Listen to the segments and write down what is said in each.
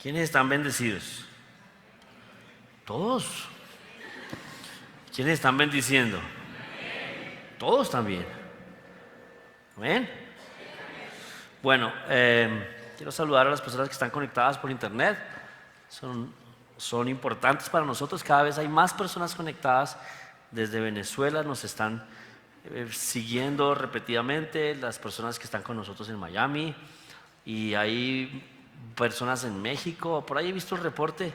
¿Quiénes están bendecidos? Todos. ¿Quiénes están bendiciendo? Todos también. ¿Amén? Bueno, quiero saludar a las personas que están conectadas por internet. Son importantes para nosotros. Cada vez hay más personas conectadas desde Venezuela. Nos están siguiendo repetidamente las personas que están con nosotros en Miami. Y hay personas en México. Por ahí he visto el reporte.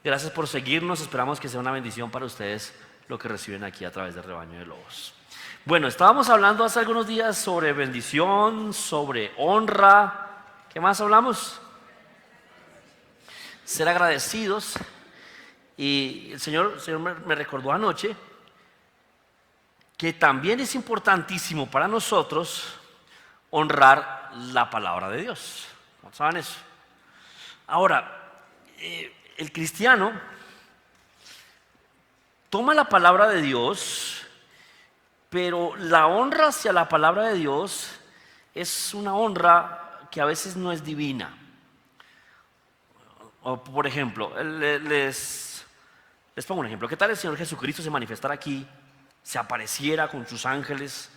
Gracias por seguirnos. Esperamos que sea una bendición para ustedes lo que reciben aquí a través del Rebaño de Lobos. Bueno, estábamos hablando hace algunos días sobre bendición, sobre honra. ¿Qué más hablamos? Ser agradecidos. Y el Señor me recordó anoche que también es importantísimo para nosotros honrar la palabra de Dios. ¿Cuántos saben eso? Ahora, el cristiano toma la palabra de Dios, pero la honra hacia la palabra de Dios es una honra que a veces no es divina. O, por ejemplo, les pongo un ejemplo. ¿Qué tal el Señor Jesucristo se manifestara aquí, se apareciera con sus ángeles,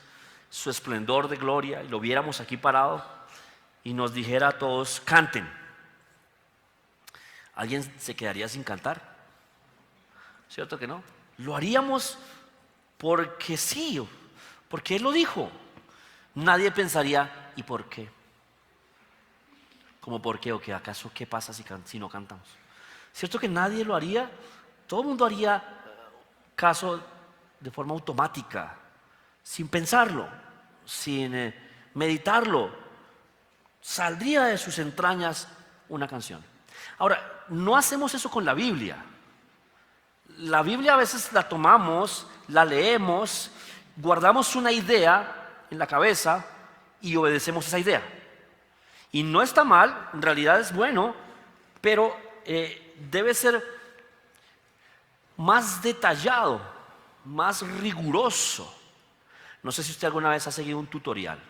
su esplendor de gloria, y lo viéramos aquí parado y nos dijera a todos: canten? ¿Alguien se quedaría sin cantar? ¿Cierto que no? Lo haríamos porque sí, porque Él lo dijo. Nadie pensaría: ¿y por qué? ¿Cómo por qué? ¿O qué acaso qué pasa si no cantamos? ¿Cierto que nadie lo haría? Todo el mundo haría caso de forma automática, sin pensarlo, sin meditarlo. Saldría de sus entrañas una canción. Ahora, no hacemos eso con la Biblia. La Biblia a veces la tomamos, la leemos, guardamos una idea en la cabeza y obedecemos esa idea. Y no está mal, en realidad es bueno, pero debe ser más detallado, más riguroso. No sé si usted alguna vez ha seguido un tutorial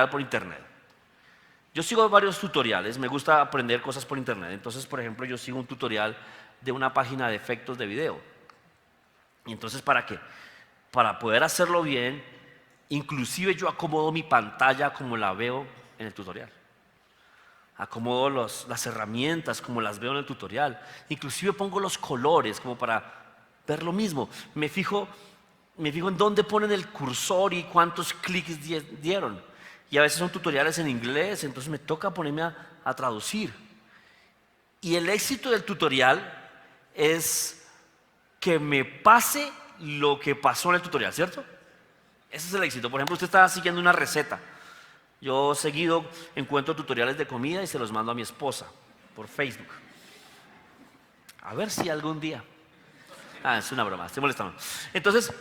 por internet. Yo sigo varios tutoriales, me gusta aprender cosas por internet. Entonces, por ejemplo, yo sigo un tutorial de una página de efectos de video. Y entonces, ¿para qué? Para poder hacerlo bien, inclusive yo acomodo mi pantalla como la veo en el tutorial. Acomodo las herramientas como las veo en el tutorial. Inclusive pongo los colores como para ver lo mismo. Me fijo en dónde ponen el cursor y cuántos clics dieron. Y a veces son tutoriales en inglés, entonces me toca ponerme a traducir. Y el éxito del tutorial es que me pase lo que pasó en el tutorial, ¿cierto? Ese es el éxito. Por ejemplo, usted está siguiendo una receta. Yo seguido encuentro tutoriales de comida y se los mando a mi esposa por Facebook. A ver si algún día. Es una broma, estoy molestando. Entonces,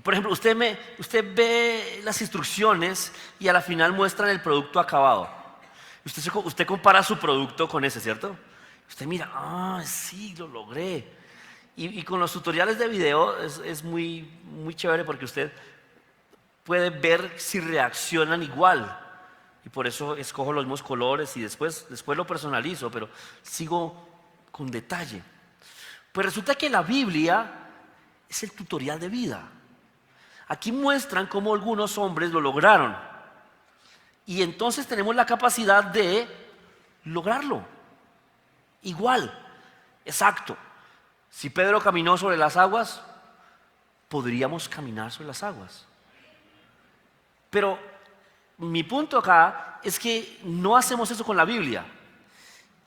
por ejemplo, usted ve las instrucciones y a la final muestran el producto acabado. Usted compara su producto con ese, ¿cierto? Usted mira: sí, lo logré. Y con los tutoriales de video es muy, muy chévere porque usted puede ver si reaccionan igual. Y por eso escojo los mismos colores y después lo personalizo, pero sigo con detalle. Pues resulta que la Biblia es el tutorial de vida. Aquí muestran cómo algunos hombres lo lograron. Y entonces tenemos la capacidad de lograrlo. Igual, exacto. Si Pedro caminó sobre las aguas, podríamos caminar sobre las aguas. Pero mi punto acá es que no hacemos eso con la Biblia.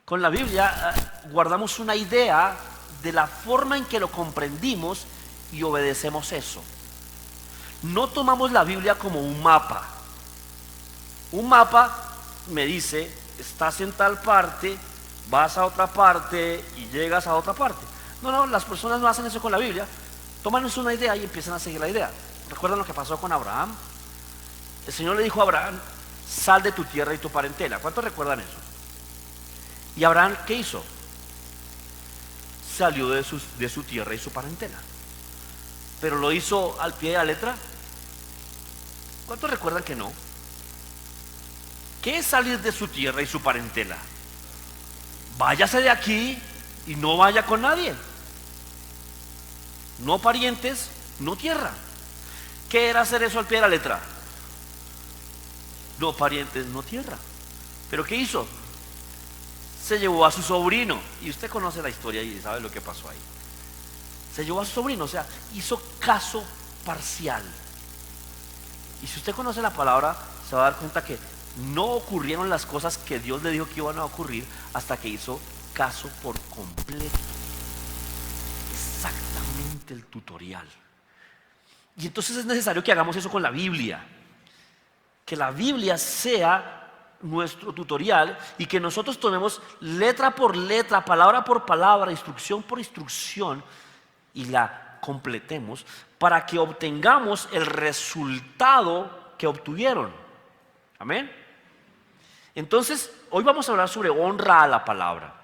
Con la Biblia guardamos una idea de la forma en que lo comprendimos y obedecemos eso. No tomamos la Biblia como un mapa. Un mapa me dice: estás en tal parte, vas a otra parte y llegas a otra parte. No, las personas no hacen eso con la Biblia. Toman una idea y empiezan a seguir la idea. ¿Recuerdan lo que pasó con Abraham? El Señor le dijo a Abraham: sal de tu tierra y tu parentela. ¿Cuántos recuerdan eso? ¿Y Abraham qué hizo? Salió de su tierra y su parentela. ¿Pero lo hizo al pie de la letra? ¿Cuántos recuerdan que no? ¿Qué es salir de su tierra y su parentela? Váyase de aquí y no vaya con nadie. No parientes, no tierra. ¿Qué era hacer eso al pie de la letra? No parientes, no tierra. ¿Pero qué hizo? Se llevó a su sobrino. Y usted conoce la historia y sabe lo que pasó ahí. Se llevó a su sobrino, o sea, hizo caso parcial. Y si usted conoce la palabra, se va a dar cuenta que no ocurrieron las cosas que Dios le dijo que iban a ocurrir hasta que hizo caso por completo. Exactamente el tutorial. Y entonces es necesario que hagamos eso con la Biblia. Que la Biblia sea nuestro tutorial y que nosotros tomemos letra por letra, palabra por palabra, instrucción por instrucción y la completemos para que obtengamos el resultado que obtuvieron. Amén. Entonces, hoy vamos a hablar sobre honra a la palabra.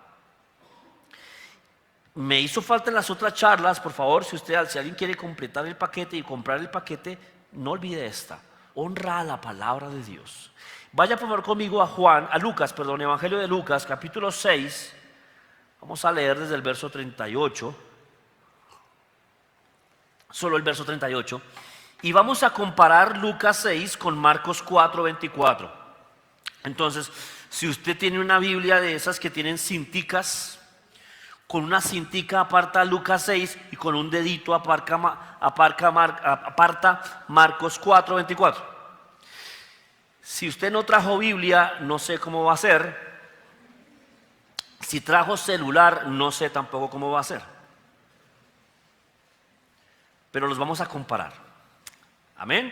Me hizo falta en las otras charlas, por favor, si alguien quiere completar el paquete y comprar el paquete, no olvide esta: honra a la palabra de Dios. Vaya por favor conmigo a Lucas, Evangelio de Lucas, capítulo 6. Vamos a leer desde el verso 38. Solo el verso 38. Y vamos a comparar Lucas 6 con Marcos 4:24. Entonces, si usted tiene una Biblia de esas que tienen cinticas, con una cintica aparta Lucas 6 y con un dedito aparta Marcos 4:24. Si usted no trajo Biblia, no sé cómo va a ser. Si trajo celular, no sé tampoco cómo va a ser. Pero los vamos a comparar. Amén.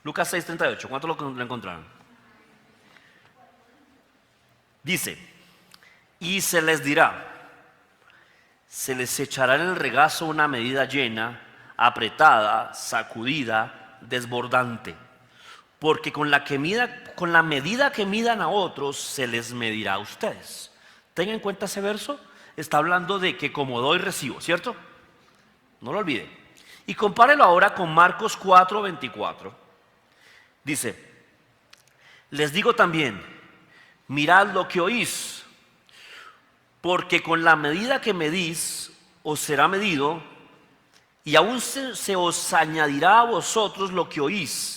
Lucas 6:38. ¿Cuántos lo encontraron? Dice: y se les dirá, se les echará en el regazo una medida llena, apretada, sacudida, desbordante. Porque con la medida que midan a otros, se les medirá a ustedes. Tengan en cuenta ese verso. Está hablando de que como doy, recibo, ¿cierto? No lo olvide. Y compárelo ahora con Marcos 4:24. Dice: les digo también, mirad lo que oís, porque con la medida que medís, os será medido, y aún se os añadirá a vosotros lo que oís.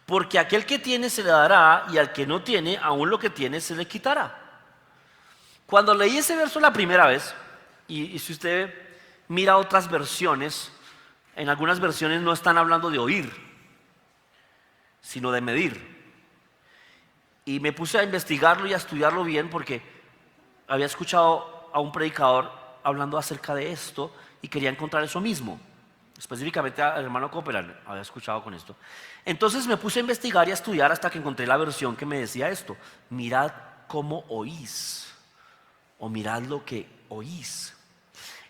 Porque aquel que tiene se le dará, y al que no tiene, aún lo que tiene se le quitará. Cuando leí ese verso la primera vez, y si usted mira otras versiones, en algunas versiones no están hablando de oír, sino de medir. Y me puse a investigarlo y a estudiarlo bien porque había escuchado a un predicador hablando acerca de esto y quería encontrar eso mismo. Específicamente al hermano Copeland había escuchado con esto. Entonces me puse a investigar y a estudiar hasta que encontré la versión que me decía esto: mirad cómo oís, o mirad lo que oís.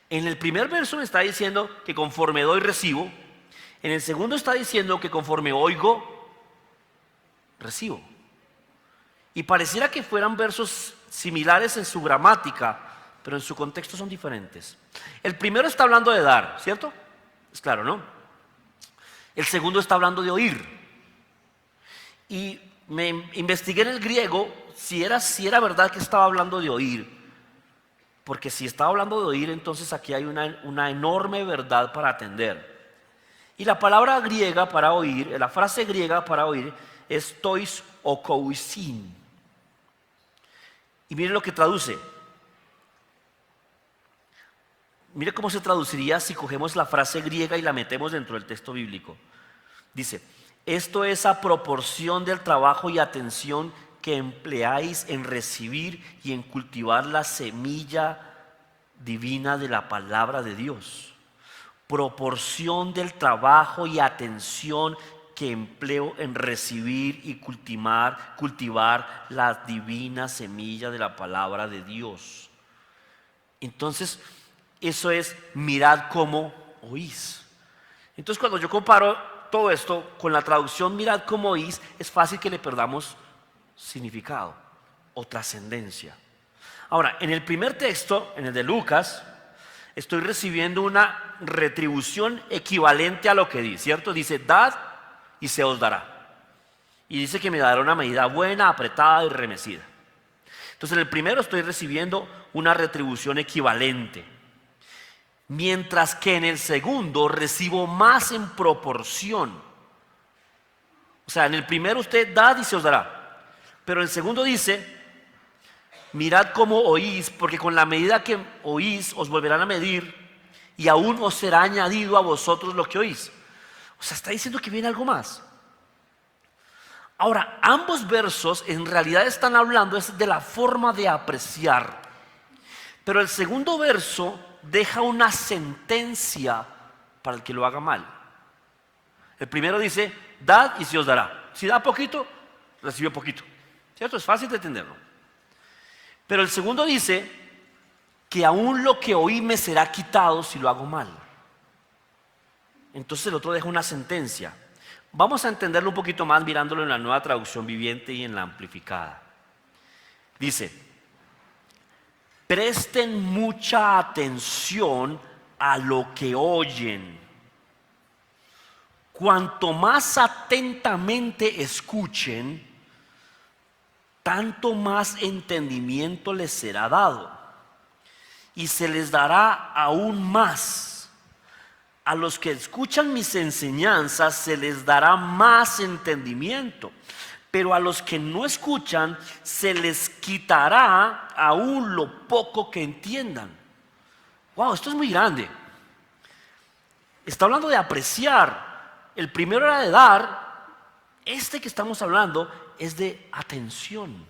En el primer verso me está diciendo que conforme doy, recibo. En el segundo está diciendo que conforme oigo, recibo. Y pareciera que fueran versos similares en su gramática, pero en su contexto son diferentes. El primero está hablando de dar, ¿cierto? Es claro, ¿no? El segundo está hablando de oír. Y me investigué en el griego si era verdad que estaba hablando de oír. Porque si estaba hablando de oír, entonces aquí hay una enorme verdad para atender. Y la palabra griega para oír, la frase griega para oír es tois o kousin. Y miren lo que traduce. Mire cómo se traduciría si cogemos la frase griega y la metemos dentro del texto bíblico. Dice: esto es a proporción del trabajo y atención que empleáis en recibir y en cultivar la semilla divina de la palabra de Dios. Proporción del trabajo y atención que empleo en recibir y cultivar la divina semilla de la palabra de Dios. Entonces, eso es mirad cómo oís. Entonces, cuando yo comparo todo esto con la traducción mirad cómo oís, es fácil que le perdamos significado o trascendencia. Ahora, en el primer texto, en el de Lucas, estoy recibiendo una retribución equivalente a lo que di, ¿cierto? Dice: dad y se os dará. Y dice que me dará una medida buena, apretada y remecida. Entonces en el primero estoy recibiendo una retribución equivalente, mientras que en el segundo recibo más en proporción. O sea, en el primero usted da y se os dará, pero en el segundo dice, mirad cómo oís, porque con la medida que oís os volverán a medir y aún os será añadido a vosotros lo que oís. O sea, está diciendo que viene algo más. Ahora, ambos versos en realidad están hablando de la forma de apreciar, pero el segundo verso deja una sentencia para el que lo haga mal. El primero dice, dad y se os dará. Si da poquito, recibe poquito. ¿Cierto? Es fácil de entenderlo. Pero el segundo dice que aún lo que oí me será quitado si lo hago mal. Entonces el otro deja una sentencia. Vamos a entenderlo un poquito más mirándolo en la Nueva Traducción Viviente y en la Amplificada. Dice, presten mucha atención a lo que oyen. Cuanto más atentamente escuchen, tanto más entendimiento les será dado. Y se les dará aún más. A los que escuchan mis enseñanzas se les dará más entendimiento, pero a los que no escuchan se les quitará aún lo poco que entiendan. Wow, esto es muy grande. Está hablando de apreciar. El primero era de dar. Este que estamos hablando es de atención.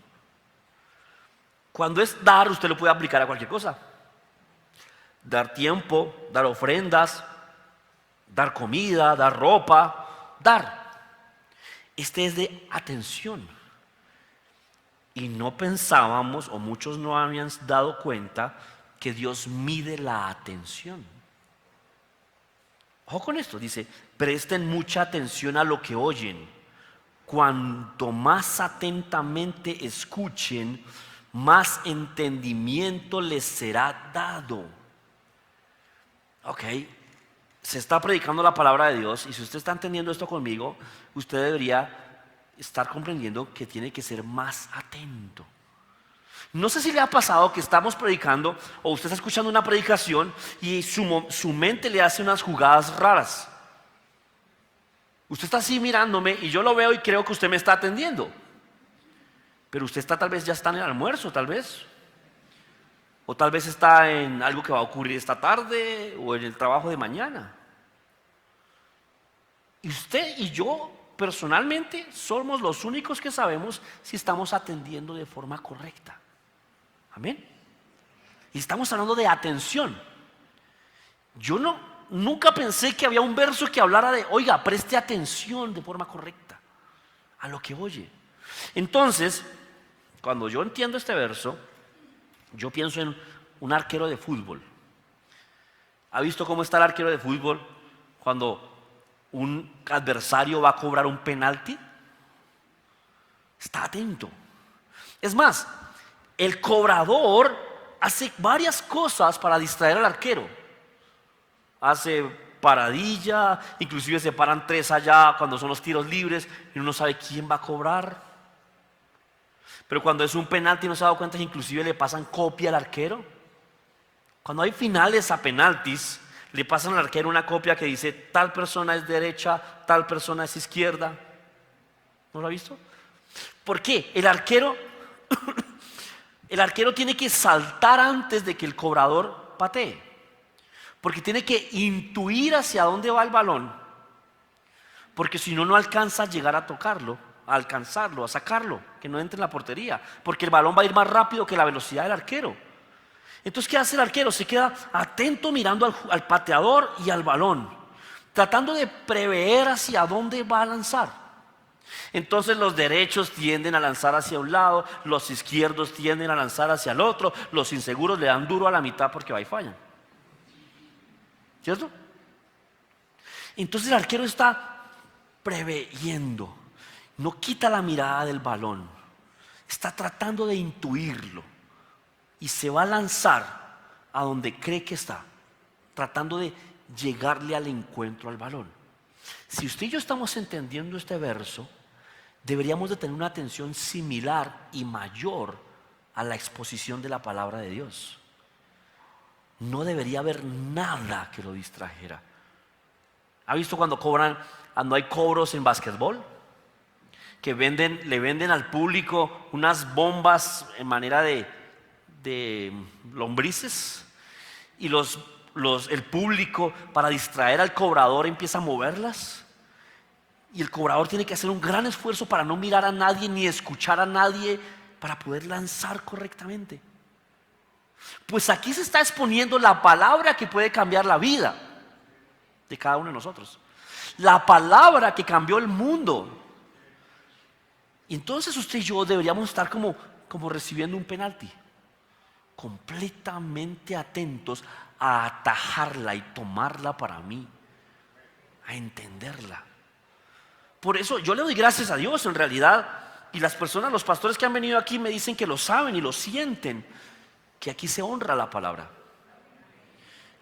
Cuando es dar, usted lo puede aplicar a cualquier cosa. Dar tiempo, dar ofrendas, dar comida, dar ropa, dar. Este es de atención. Y no pensábamos, o muchos no habían dado cuenta, que Dios mide la atención. Ojo con esto, dice, presten mucha atención a lo que oyen. Cuanto más atentamente escuchen, más entendimiento les será dado. Ok. Se está predicando la palabra de Dios y si usted está entendiendo esto conmigo, usted debería estar comprendiendo que tiene que ser más atento. No sé si le ha pasado que estamos predicando o usted está escuchando una predicación y su mente le hace unas jugadas raras. Usted está así mirándome y yo lo veo y creo que usted me está atendiendo. Pero usted tal vez ya está en el almuerzo, tal vez. O tal vez está en algo que va a ocurrir esta tarde o en el trabajo de mañana. Y usted y yo personalmente somos los únicos que sabemos si estamos atendiendo de forma correcta. Amén. Y estamos hablando de atención. Yo nunca pensé que había un verso que hablara de, oiga, preste atención de forma correcta a lo que oye. Entonces, cuando yo entiendo este verso, yo pienso en un arquero de fútbol. ¿Ha visto cómo está el arquero de fútbol cuando un adversario va a cobrar un penalti? Está atento. Es más, el cobrador hace varias cosas para distraer al arquero. Hace paradilla, inclusive se paran tres allá cuando son los tiros libres y uno no sabe quién va a cobrar. Pero cuando es un penalti no se ha dado cuenta que inclusive le pasan copia al arquero. Cuando hay finales a penaltis, le pasan al arquero una copia que dice tal persona es derecha, tal persona es izquierda. ¿No lo ha visto? ¿Por qué? El arquero tiene que saltar antes de que el cobrador patee. Porque tiene que intuir hacia dónde va el balón. Porque si no, no alcanza a llegar a tocarlo, a alcanzarlo, a sacarlo, que no entre en la portería. Porque el balón va a ir más rápido que la velocidad del arquero. Entonces, ¿qué hace el arquero? Se queda atento mirando al pateador y al balón, tratando de prever hacia dónde va a lanzar. Entonces los derechos tienden a lanzar hacia un lado, los izquierdos tienden a lanzar hacia el otro, los inseguros le dan duro a la mitad porque va y fallan. ¿Cierto? Entonces el arquero está preveyendo, no quita la mirada del balón, está tratando de intuirlo y se va a lanzar a donde cree que está, tratando de llegarle al encuentro al balón. Si usted y yo estamos entendiendo este verso, deberíamos de tener una atención similar y mayor a la exposición de la palabra de Dios. No debería haber nada que lo distrajera. ¿Ha visto cuando hay cobros en básquetbol? Que le venden al público unas bombas en manera de lombrices, y el público, para distraer al cobrador, empieza a moverlas, y el cobrador tiene que hacer un gran esfuerzo para no mirar a nadie ni escuchar a nadie para poder lanzar correctamente. Pues aquí se está exponiendo la palabra que puede cambiar la vida de cada uno de nosotros, la palabra que cambió el mundo. Y entonces usted y yo deberíamos estar como recibiendo un penalti, completamente atentos a atajarla y tomarla para mí, a entenderla. Por eso yo le doy gracias a Dios en realidad, y las personas, los pastores que han venido aquí me dicen que lo saben y lo sienten, que aquí se honra la palabra.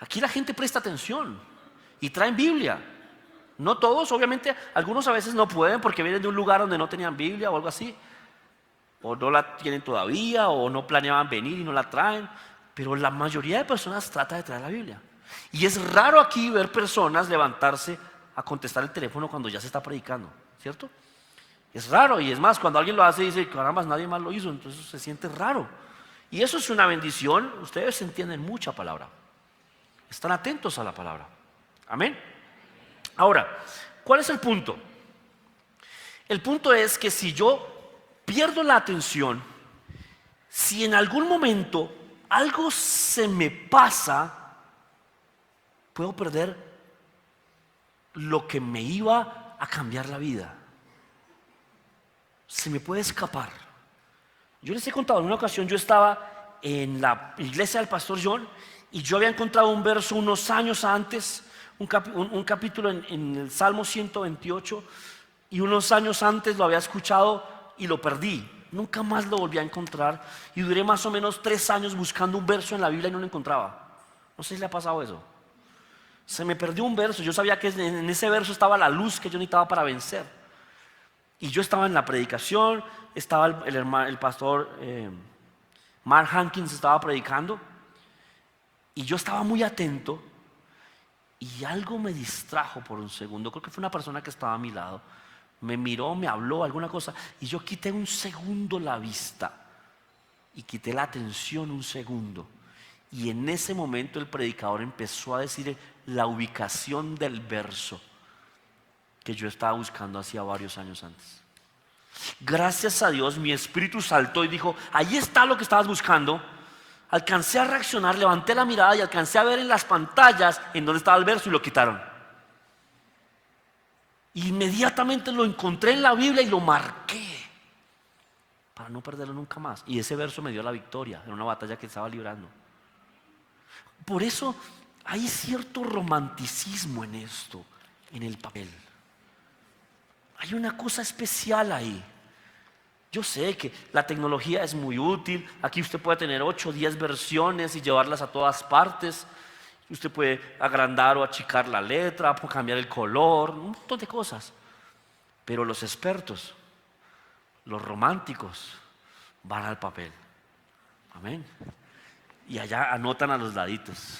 Aquí la gente presta atención y traen Biblia. No todos, obviamente, algunos a veces no pueden porque vienen de un lugar donde no tenían Biblia o algo así, o no la tienen todavía, o no planeaban venir y no la traen. Pero la mayoría de personas trata de traer la Biblia. Y es raro aquí ver personas levantarse a contestar el teléfono cuando ya se está predicando, ¿cierto? Es raro, y es más, cuando alguien lo hace dice, caramba, nadie más lo hizo, entonces se siente raro. Y eso es una bendición. Ustedes entienden mucha palabra, están atentos a la palabra. Amén. Ahora, ¿cuál es el punto? El punto es que si yo pierdo la atención, si en algún momento algo se me pasa, puedo perder lo que me iba a cambiar la vida. Se me puede escapar. Yo les he contado, en una ocasión yo estaba en la iglesia del pastor John y yo había encontrado un verso unos años antes, un capítulo en el Salmo 128, y unos años antes lo había escuchado y lo perdí. Nunca más lo volví a encontrar y duré más o menos 3 años buscando un verso en la Biblia y no lo encontraba. No sé si le ha pasado eso. Se me perdió un verso. Yo sabía que en ese verso estaba la luz que yo necesitaba para vencer. Y yo estaba en la predicación, estaba el pastor Mark Hankins estaba predicando, y yo estaba muy atento, y algo me distrajo por un segundo. Creo que fue una persona que estaba a mi lado. Me miró, me habló alguna cosa, y yo quité un segundo la vista y quité la atención un segundo. Y en ese momento el predicador empezó a decir la ubicación del verso que yo estaba buscando hacía varios años antes. Gracias a Dios mi espíritu saltó y dijo, ahí está lo que estabas buscando. Alcancé a reaccionar, levanté la mirada y alcancé a ver en las pantallas en donde estaba el verso, y lo quitaron. Inmediatamente lo encontré en la Biblia y lo marqué para no perderlo nunca más. Y ese verso me dio la victoria en una batalla que estaba librando. Por eso hay cierto romanticismo en esto, en el papel. Hay una cosa especial ahí. Yo sé que la tecnología es muy útil. Aquí usted puede tener 8 o 10 versiones y llevarlas a todas partes. Usted puede agrandar o achicar la letra, puede cambiar el color, un montón de cosas. Pero los expertos, los románticos, van al papel. Amén. Y allá anotan a los laditos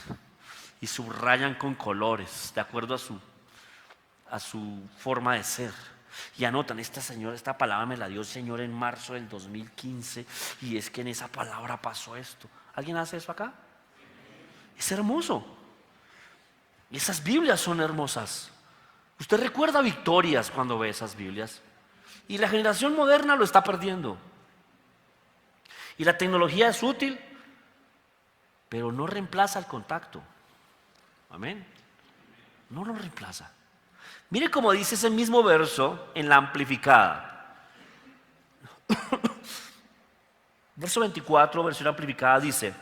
y subrayan con colores de acuerdo a su forma de ser. Y anotan, esta palabra me la dio el Señor en marzo del 2015 y es que en esa palabra pasó esto. ¿Alguien hace eso acá? Es hermoso. Y esas Biblias son hermosas. Usted recuerda victorias cuando ve esas Biblias. Y la generación moderna lo está perdiendo. Y la tecnología es útil, pero no reemplaza el contacto. Amén. No lo reemplaza. Mire cómo dice ese mismo verso en la amplificada. Verso 24, versión amplificada, dice: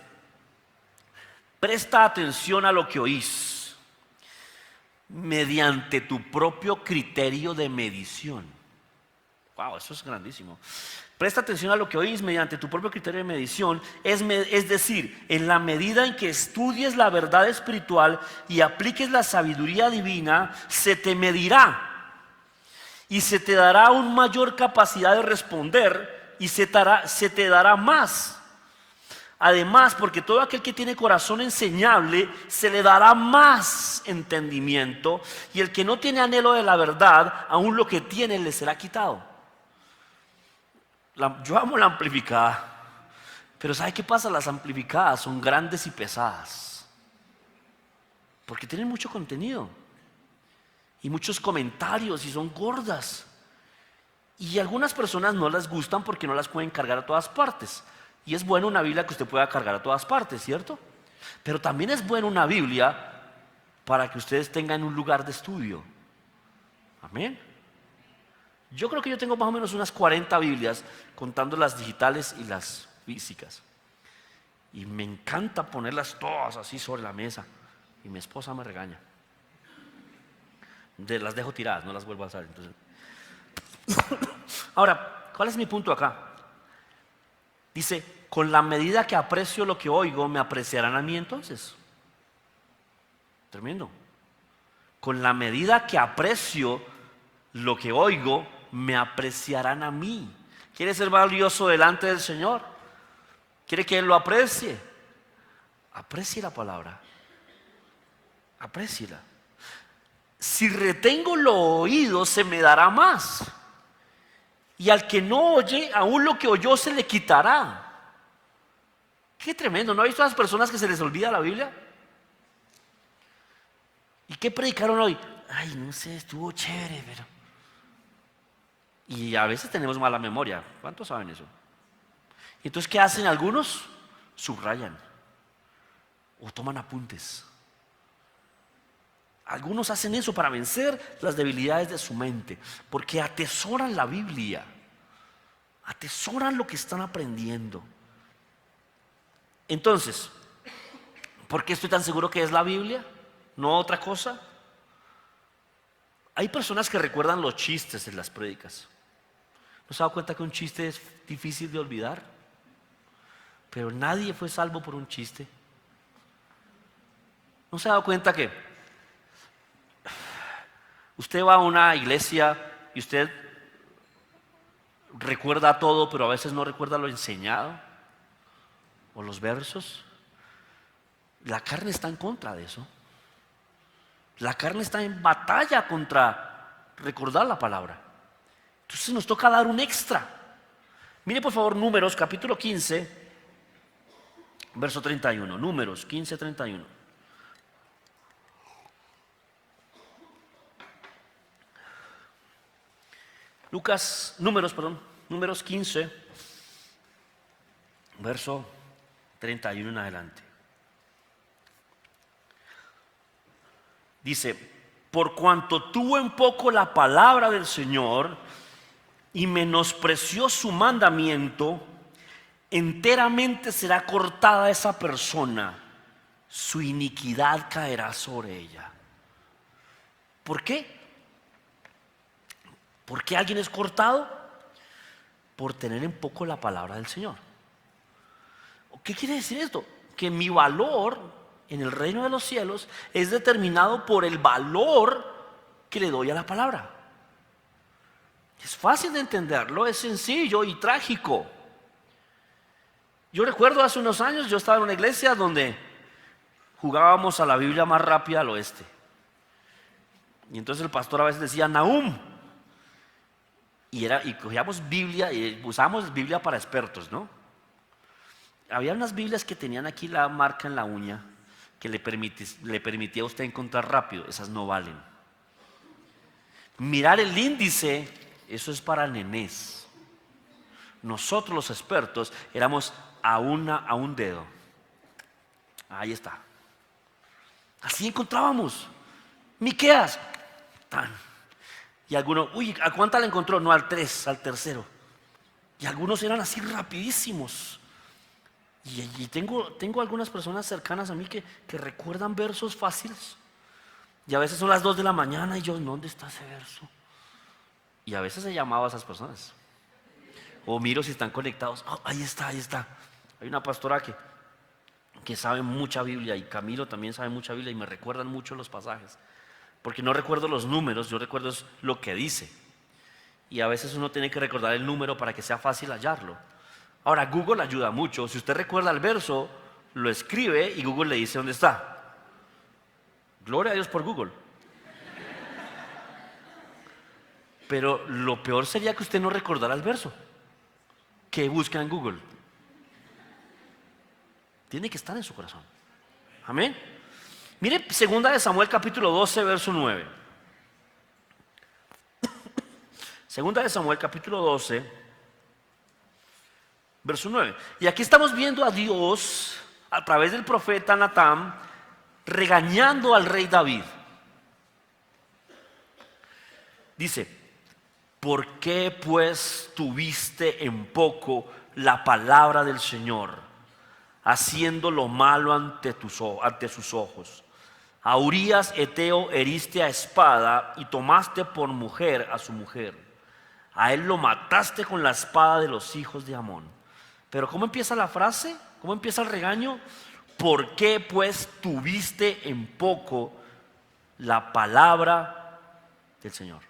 presta atención a lo que oís mediante tu propio criterio de medición. Wow, eso es grandísimo. Presta atención a lo que oís mediante tu propio criterio de medición, es decir, en la medida en que estudies la verdad espiritual y apliques la sabiduría divina, se te medirá. y se te dará aún mayor capacidad de responder y se te dará más. Además, porque todo aquel que tiene corazón enseñable, se le dará más entendimiento, y el que no tiene anhelo de la verdad, aún lo que tiene le será quitado. Yo amo la amplificada, pero ¿sabe qué pasa? Las amplificadas son grandes y pesadas, porque tienen mucho contenido y muchos comentarios y son gordas. Y algunas personas no las gustan porque no las pueden cargar a todas partes. Y es bueno una Biblia que usted pueda cargar a todas partes, ¿cierto? Pero también es bueno una Biblia para que ustedes tengan un lugar de estudio. Amén. Yo creo que yo tengo más o menos unas 40 Biblias, contando las digitales y las físicas. Y me encanta ponerlas todas así sobre la mesa. Y mi esposa me regaña. Las dejo tiradas, no las vuelvo a usar. Entonces. Ahora, ¿cuál es mi punto acá? Dice, con la medida que aprecio lo que oigo, ¿me apreciarán a mí entonces? Tremendo. Con la medida que aprecio lo que oigo, me apreciarán a mí. ¿Quiere ser valioso delante del Señor? ¿Quiere que Él lo aprecie? Aprecie la palabra. Apréciela. Si retengo lo oído, se me dará más. Y al que no oye, aún lo que oyó se le quitará. Qué tremendo. ¿No ha visto a las personas que se les olvida la Biblia? ¿Y qué predicaron hoy? Ay, no sé, estuvo chévere, pero... Y a veces tenemos mala memoria. ¿Cuántos saben eso? Y entonces, ¿qué hacen algunos? Subrayan o toman apuntes. Algunos hacen eso para vencer las debilidades de su mente, porque atesoran la Biblia, atesoran lo que están aprendiendo. Entonces, ¿por qué estoy tan seguro que es la Biblia? ¿No otra cosa? Hay personas que recuerdan los chistes en las prédicas. ¿No se ha dado cuenta que un chiste es difícil de olvidar? Pero nadie fue salvo por un chiste. ¿No se ha dado cuenta que usted va a una iglesia y usted recuerda todo, pero a veces no recuerda lo enseñado o los versos? La carne está en contra de eso. La carne está en batalla contra recordar la palabra. Entonces nos toca dar un extra. Mire por favor Números capítulo 15, verso 31. Números 15, 31. Números 15, verso 31 en adelante. Dice, por cuanto tuvo en poco la palabra del Señor y menospreció su mandamiento, enteramente será cortada esa persona, su iniquidad caerá sobre ella. ¿Por qué? ¿Por qué alguien es cortado? Por tener en poco la palabra del Señor. ¿Qué quiere decir esto? Que mi valor en el reino de los cielos es determinado por el valor que le doy a la palabra. Es fácil de entenderlo, es sencillo y trágico. Yo recuerdo hace unos años, yo estaba en una iglesia donde jugábamos a la Biblia más rápida al oeste. Y entonces el pastor a veces decía, Nahum. Y cogíamos Biblia y usábamos Biblia para expertos, ¿no? Había unas Biblias que tenían aquí la marca en la uña que le permitía a usted encontrar rápido. Esas no valen. Mirar el índice, eso es para nenés. Nosotros los expertos éramos a un dedo. Ahí está. Así encontrábamos. Miqueas. Tan. Y algunos, ¿a cuánta le encontró? No, al 3, al tercero. Y algunos eran así rapidísimos. Y tengo algunas personas cercanas a mí que recuerdan versos fáciles. Y a veces son las 2 de la mañana y yo, ¿dónde está ese verso? Y a veces he llamado a esas personas. O miro si están conectados. Oh, ahí está. Hay una pastora que sabe mucha Biblia, y Camilo también sabe mucha Biblia, y me recuerdan mucho los pasajes. Porque no recuerdo los números, yo recuerdo lo que dice. y a veces uno tiene que recordar el número para que sea fácil hallarlo. Ahora, Google ayuda mucho. Si usted recuerda el verso, lo escribe y Google le dice dónde está. Gloria a Dios por Google. Pero lo peor sería que usted no recordara el verso que busca en Google. Tiene que estar en su corazón. Amén. Mire, segunda de Samuel capítulo 12, verso 9. Segunda de Samuel capítulo 12, verso 9. Y aquí estamos viendo a Dios a través del profeta Natán regañando al rey David. Dice: ¿por qué pues tuviste en poco la palabra del Señor, haciendo lo malo ante sus ojos? A Urías Eteo heriste a espada y tomaste por mujer a su mujer. A él lo mataste con la espada de los hijos de Amón. Pero ¿cómo empieza la frase? ¿Cómo empieza el regaño? ¿Por qué pues tuviste en poco la palabra del Señor?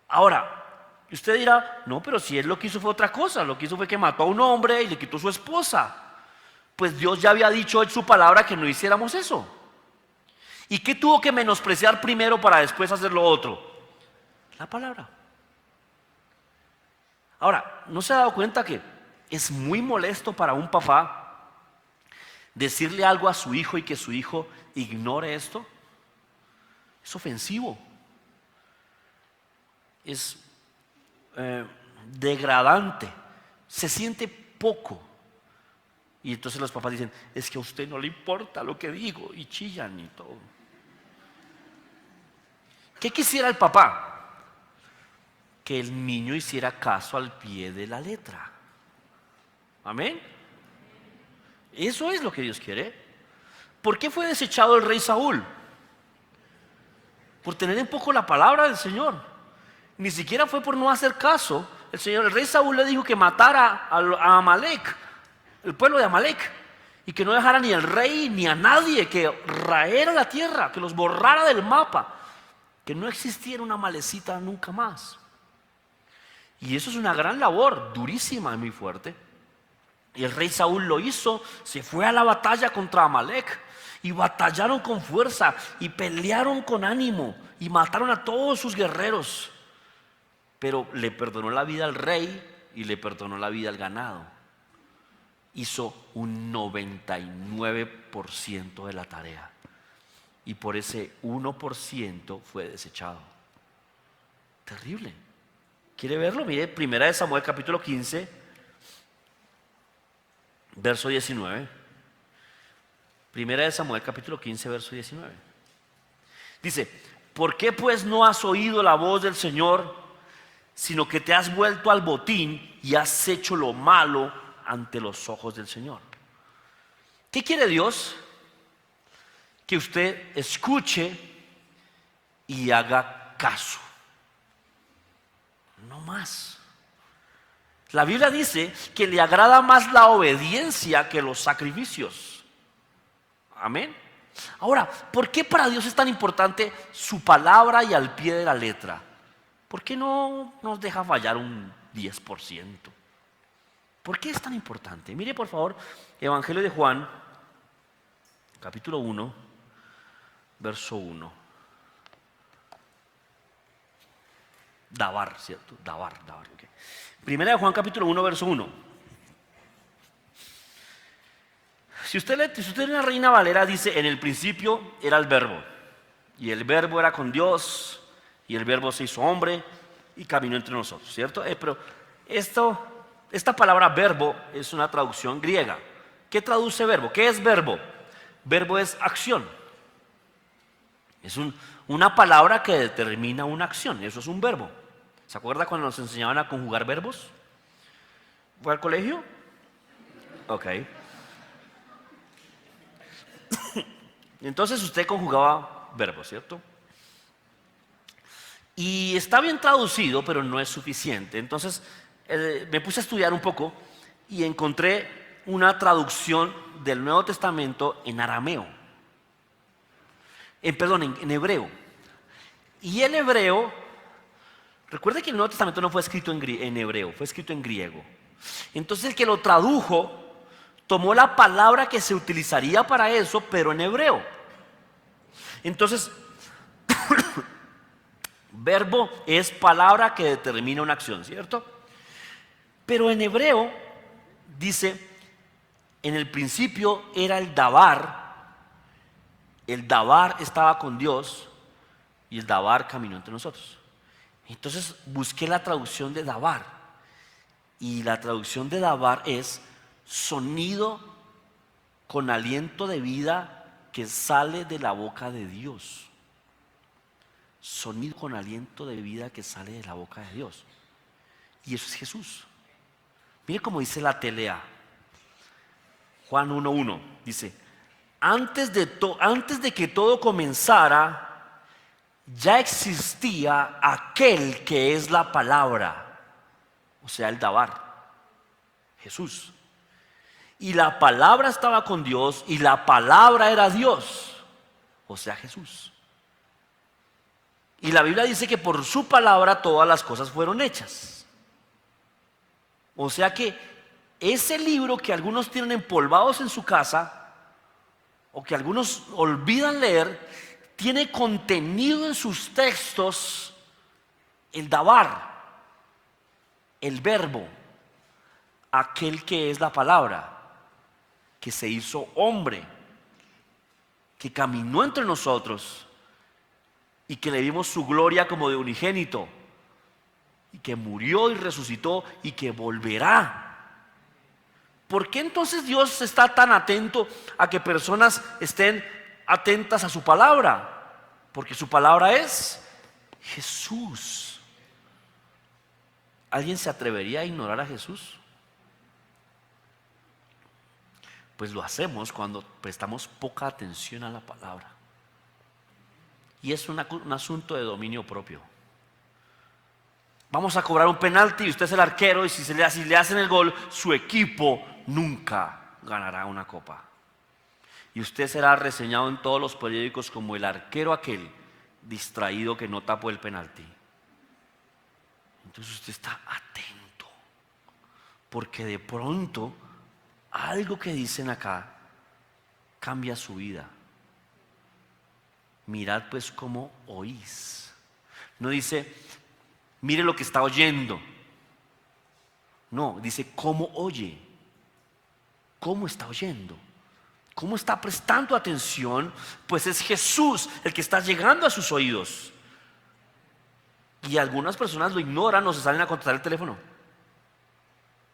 Ahora, usted dirá: no, pero si él lo que hizo fue otra cosa. Lo que hizo fue que mató a un hombre y le quitó su esposa. Pues Dios ya había dicho en su palabra que no hiciéramos eso. ¿Y qué tuvo que menospreciar primero para después hacer lo otro? La palabra. Ahora, ¿no se ha dado cuenta que es muy molesto para un papá decirle algo a su hijo y que su hijo ignore esto? Es ofensivo. Es degradante. Se siente poco. Y entonces los papás dicen: es que a usted no le importa lo que digo, y chillan y todo. ¿Qué quisiera el papá? Que el niño hiciera caso al pie de la letra. Amén. Eso es lo que Dios quiere. ¿Por qué fue desechado el rey Saúl? Por tener en poco la palabra del Señor. Ni siquiera fue por no hacer caso. El rey Saúl le dijo que matara a Amalek, el pueblo de Amalek, y que no dejara ni al rey ni a nadie, que raera la tierra, que los borrara del mapa, que no existiera una Amalecita nunca más. Y eso es una gran labor, durísima y muy fuerte. Y el rey Saúl lo hizo, se fue a la batalla contra Amalek, y batallaron con fuerza, y pelearon con ánimo, y mataron a todos sus guerreros. Pero le perdonó la vida al rey y le perdonó la vida al ganado. Hizo un 99% de la tarea. Y por ese 1% fue desechado. Terrible. ¿Quiere verlo? Mire, primera de Samuel capítulo 15, verso 19. Primera de Samuel capítulo 15, verso 19. Dice: ¿por qué pues no has oído la voz del Señor, sino que te has vuelto al botín y has hecho lo malo ante los ojos del Señor? ¿Qué quiere Dios? Que usted escuche y haga caso. No más. La Biblia dice que le agrada más la obediencia que los sacrificios. Amén. Ahora, ¿por qué para Dios es tan importante su palabra y al pie de la letra? ¿Por qué no nos deja fallar un 10%? ¿Por qué es tan importante? Mire por favor, Evangelio de Juan, capítulo 1, verso 1. Dabar, ¿cierto? Dabar. Okay. Primera de Juan, capítulo 1, verso 1. Si usted lee una Reina Valera, dice: en el principio era el verbo, y el verbo era con Dios, y el verbo se hizo hombre y caminó entre nosotros, ¿cierto? Pero esta palabra verbo es una traducción griega. ¿Qué traduce verbo? ¿Qué es verbo? Verbo es acción. Es una palabra que determina una acción. Eso es un verbo. ¿Se acuerda cuando nos enseñaban a conjugar verbos? ¿Fue al colegio? Ok. Entonces usted conjugaba verbos, ¿cierto? Y está bien traducido, pero no es suficiente. Entonces me puse a estudiar un poco y encontré una traducción del Nuevo Testamento en arameo. En hebreo. Y el hebreo Recuerde que el Nuevo Testamento no fue escrito en hebreo, fue escrito en griego. Entonces el que lo tradujo tomó la palabra que se utilizaría para eso, pero en hebreo. Entonces, verbo es palabra que determina una acción, ¿cierto? Pero en hebreo dice, en el principio era el dabar estaba con Dios y el dabar caminó entre nosotros. Entonces busqué la traducción de dabar y la traducción de dabar es sonido con aliento de vida que sale de la boca de Dios. Sonido con aliento de vida que sale de la boca de Dios. Y eso es Jesús. Mire cómo dice la Telea. Juan 1:1 dice: antes de que todo comenzara, ya existía aquel que es la palabra, o sea, el dabar, Jesús. Y la palabra estaba con Dios y la palabra era Dios, o sea, Jesús. Y la Biblia dice que por su palabra todas las cosas fueron hechas. O sea que ese libro que algunos tienen empolvados en su casa o que algunos olvidan leer, tiene contenido en sus textos el dabar, el verbo, aquel que es la palabra, que se hizo hombre, que caminó entre nosotros y que le dimos su gloria como de unigénito y que murió y resucitó y que volverá. ¿Por qué entonces Dios está tan atento a que personas estén atentas a su palabra? Porque su palabra es Jesús. ¿Alguien se atrevería a ignorar a Jesús? Pues lo hacemos cuando prestamos poca atención a la palabra. Y es un asunto de dominio propio. Vamos a cobrar un penalti y usted es el arquero y si le hacen el gol, su equipo nunca ganará una copa. Y usted será reseñado en todos los periódicos como el arquero aquel distraído que no tapó el penalti. Entonces usted está atento, porque de pronto algo que dicen acá cambia su vida. Mirad pues cómo oís. No dice, mire lo que está oyendo. No, dice cómo oye. ¿Cómo está oyendo? ¿Cómo está prestando atención? Pues es Jesús el que está llegando a sus oídos. Y algunas personas lo ignoran o se salen a contestar el teléfono.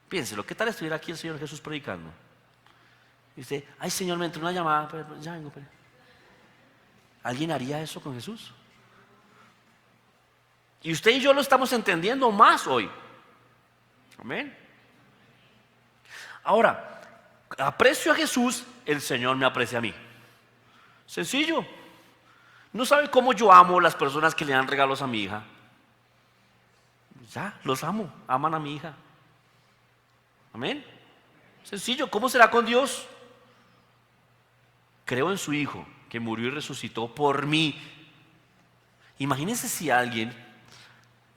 Piénselo, ¿qué tal estuviera aquí el Señor Jesús predicando? Y dice, ay Señor, me entró una llamada, pero ya vengo. ¿Alguien haría eso con Jesús? Y usted y yo lo estamos entendiendo más hoy. Amén. Ahora, aprecio a Jesús, el Señor me aprecia a mí. Sencillo. ¿No sabe cómo yo amo a las personas que le dan regalos a mi hija? Ya, los amo, aman a mi hija. Amén. Sencillo, ¿cómo será con Dios? Creo en su Hijo, que murió y resucitó por mí. Imagínense si alguien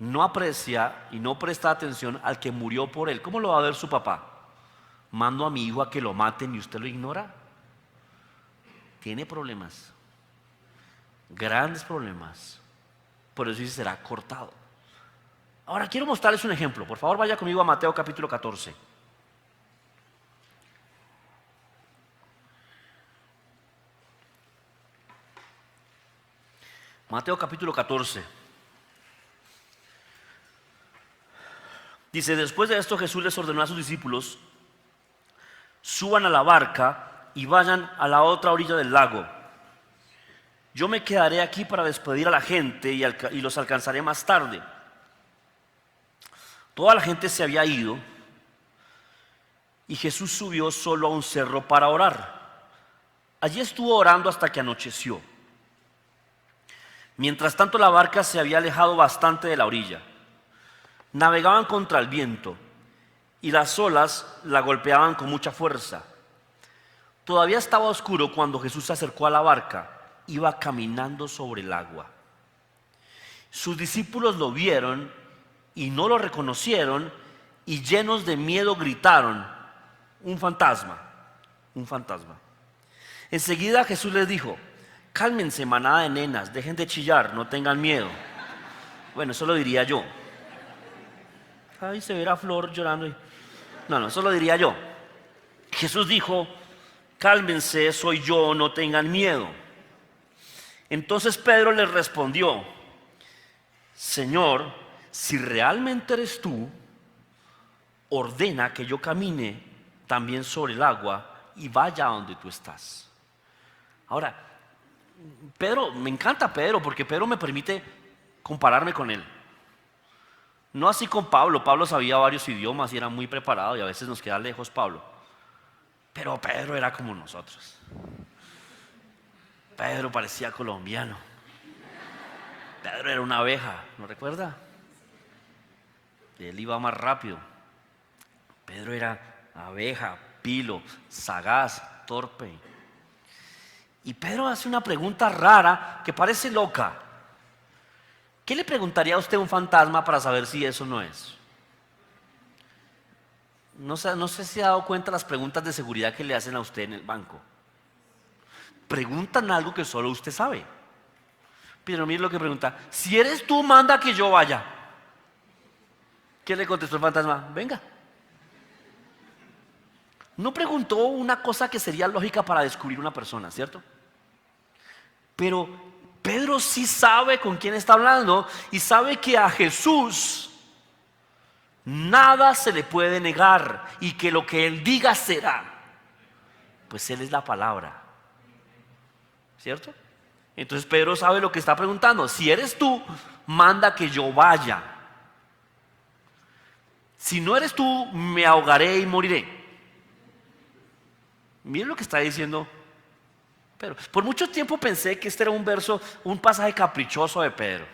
no aprecia y no presta atención al que murió por él. ¿Cómo lo va a ver su papá? Mando a mi hijo a que lo maten y usted lo ignora. Tiene problemas, grandes problemas. Por eso sí será cortado. Ahora quiero mostrarles un ejemplo. Por favor, vaya conmigo a Mateo capítulo 14. Mateo capítulo 14. Dice, después de esto Jesús les ordenó a sus discípulos: suban a la barca y vayan a la otra orilla del lago. Yo me quedaré aquí para despedir a la gente y los alcanzaré más tarde. Toda la gente se había ido y Jesús subió solo a un cerro para orar. Allí estuvo orando hasta que anocheció. Mientras tanto, la barca se había alejado bastante de la orilla. Navegaban contra el viento y las olas la golpeaban con mucha fuerza. Todavía estaba oscuro cuando Jesús se acercó a la barca. Iba caminando sobre el agua. Sus discípulos lo vieron y no lo reconocieron y llenos de miedo gritaron: un fantasma, un fantasma. Enseguida Jesús les dijo: cálmense, manada de nenas, dejen de chillar, no tengan miedo. Bueno, eso lo diría yo. Ay, se verá Flor llorando. No, eso lo diría yo. Jesús dijo: cálmense, soy yo, no tengan miedo. Entonces Pedro les respondió: Señor, si realmente eres tú, ordena que yo camine también sobre el agua y vaya a donde tú estás. Ahora, Pedro, me encanta Pedro, porque Pedro me permite compararme con él. No así con Pablo. Pablo sabía varios idiomas y era muy preparado, y a veces nos queda lejos Pablo. Pero Pedro era como nosotros. Pedro parecía colombiano. Pedro era una abeja, ¿no recuerda? Él iba más rápido. Pedro era abeja, pilo, sagaz, torpe. Y Pedro hace una pregunta rara que parece loca. ¿Qué le preguntaría a usted a un fantasma para saber si eso no es? No sé si ha dado cuenta las preguntas de seguridad que le hacen a usted en el banco. Preguntan algo que solo usted sabe. Pero mire lo que pregunta: si eres tú, manda que yo vaya. ¿Qué le contestó el fantasma? Venga. No preguntó una cosa que sería lógica para descubrir una persona, ¿cierto? Pero Pedro sí sabe con quién está hablando y sabe que a Jesús nada se le puede negar y que lo que Él diga será. Pues Él es la palabra, ¿cierto? Entonces Pedro sabe lo que está preguntando: si eres tú, manda que yo vaya. Si no eres tú, me ahogaré y moriré. Miren lo que está diciendo Pedro. Por mucho tiempo pensé que este era un verso, un pasaje caprichoso de Pedro.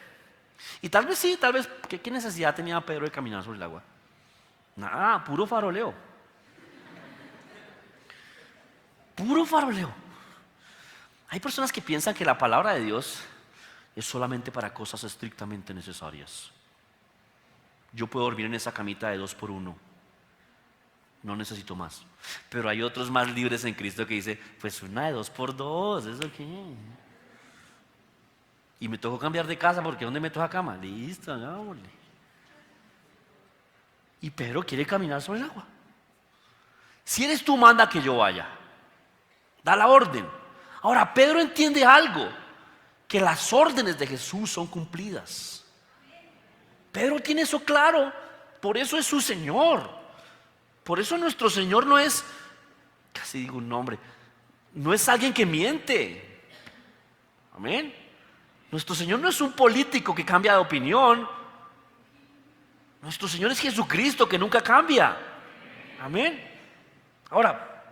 Y tal vez sí, tal vez, ¿qué necesidad tenía Pedro de caminar sobre el agua? Nada, puro faroleo. Puro faroleo. Hay personas que piensan que la palabra de Dios es solamente para cosas estrictamente necesarias. Yo puedo dormir en esa camita de 2x1. No necesito más. Pero hay otros más libres en Cristo que dicen: pues una de 2x2, ¿eso qué? Y me tocó cambiar de casa porque ¿dónde meto esa cama? Listo, hagámosle. Y Pedro quiere caminar sobre el agua. Si eres tú, manda que yo vaya. Da la orden. Ahora, Pedro entiende algo: que las órdenes de Jesús son cumplidas. Pedro tiene eso claro. Por eso es su Señor. Por eso nuestro Señor no es, casi digo un nombre, no es alguien que miente. Amén. Nuestro Señor no es un político que cambia de opinión. Nuestro Señor es Jesucristo, que nunca cambia. Amén. Ahora,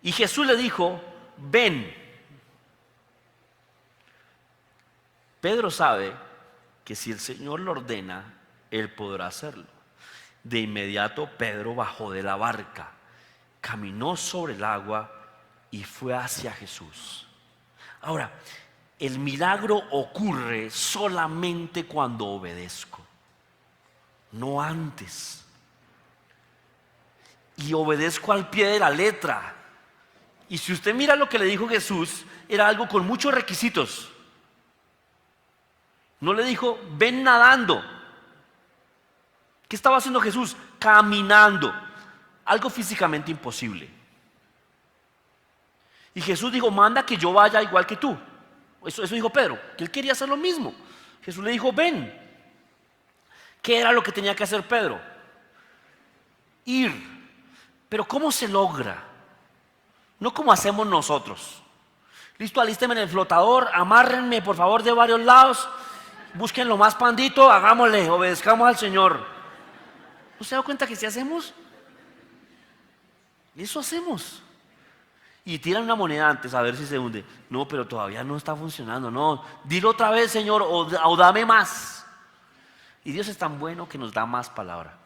y Jesús le dijo: ven. Pedro sabe que si el Señor lo ordena, Él podrá hacerlo. De inmediato Pedro bajó de la barca, caminó sobre el agua y fue hacia Jesús. Ahora, el milagro ocurre solamente cuando obedezco, no antes. Y obedezco al pie de la letra. Y si usted mira lo que le dijo Jesús, era algo con muchos requisitos. No le dijo: ven nadando. ¿Qué estaba haciendo Jesús? Caminando. Algo físicamente imposible. Y Jesús dijo: manda que yo vaya igual que tú. Eso dijo Pedro, que él quería hacer lo mismo. Jesús le dijo: ven. ¿Qué era lo que tenía que hacer Pedro? Ir. Pero ¿cómo se logra? No como hacemos nosotros. Listo, alístenme en el flotador, amárrenme por favor de varios lados, busquen lo más pandito, hagámosle, obedezcamos al Señor. ¿No se da cuenta que si hacemos? Eso hacemos. Y tiran una moneda antes a ver si se hunde. No, pero todavía no está funcionando. No, dilo otra vez, Señor, o dame más. Y Dios es tan bueno que nos da más palabra.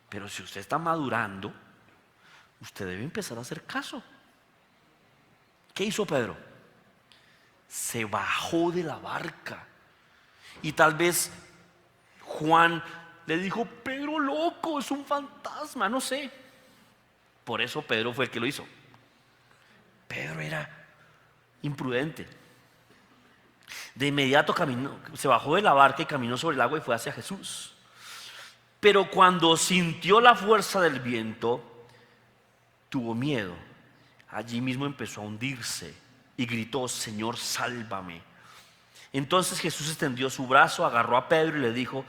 Pero si usted está madurando, usted debe empezar a hacer caso. ¿Qué hizo Pedro? Se bajó de la barca y tal vez Juan le dijo: Pedro, loco, es un fantasma, no sé. Por eso Pedro fue el que lo hizo. Pedro era imprudente. De inmediato caminó, se bajó de la barca y caminó sobre el agua y fue hacia Jesús. Pero cuando sintió la fuerza del viento, tuvo miedo. Allí mismo empezó a hundirse y gritó: Señor, sálvame. Entonces Jesús extendió su brazo, agarró a Pedro y le dijo: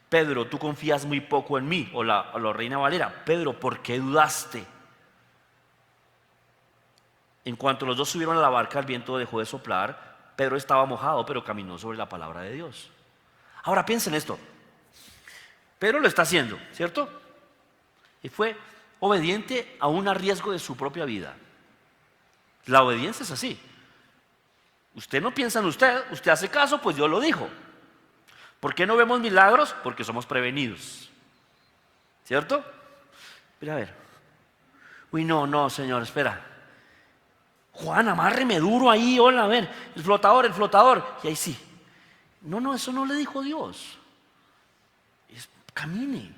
Pedro, tú confías muy poco en mí. O la Reina Valera: Pedro, ¿por qué dudaste? En cuanto los dos subieron a la barca, el viento dejó de soplar. Pedro estaba mojado, pero caminó sobre la palabra de Dios. Ahora piensen esto. Pedro lo está haciendo, ¿cierto? Y fue obediente aún a riesgo de su propia vida. La obediencia es así. Usted no piensa en usted hace caso, pues Dios lo dijo. ¿Por qué no vemos milagros? Porque somos prevenidos, ¿cierto? Mira, a ver. Uy, no, Señor, espera. Juan, amárreme duro ahí, hola, a ver, el flotador. Y ahí sí. No, eso no le dijo Dios. Camine.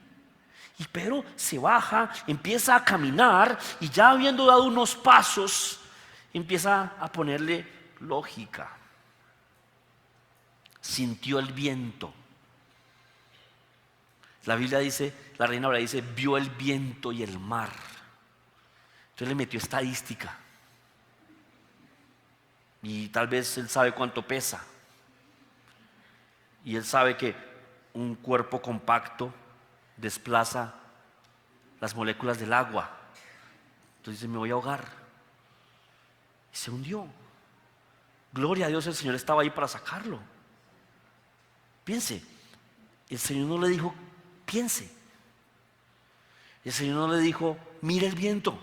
Y Pedro se baja, empieza a caminar y ya habiendo dado unos pasos, empieza a ponerle lógica. Sintió el viento. La Biblia dice, la Reina Valera dice: vio el viento y el mar. Entonces le metió estadística. Y tal vez él sabe cuánto pesa. Y él sabe que un cuerpo compacto desplaza las moléculas del agua. Entonces dice: me voy a ahogar. Y se hundió. Gloria a Dios, el Señor estaba ahí para sacarlo. Piense, el Señor no le dijo: piense. El Señor no le dijo: mire el viento.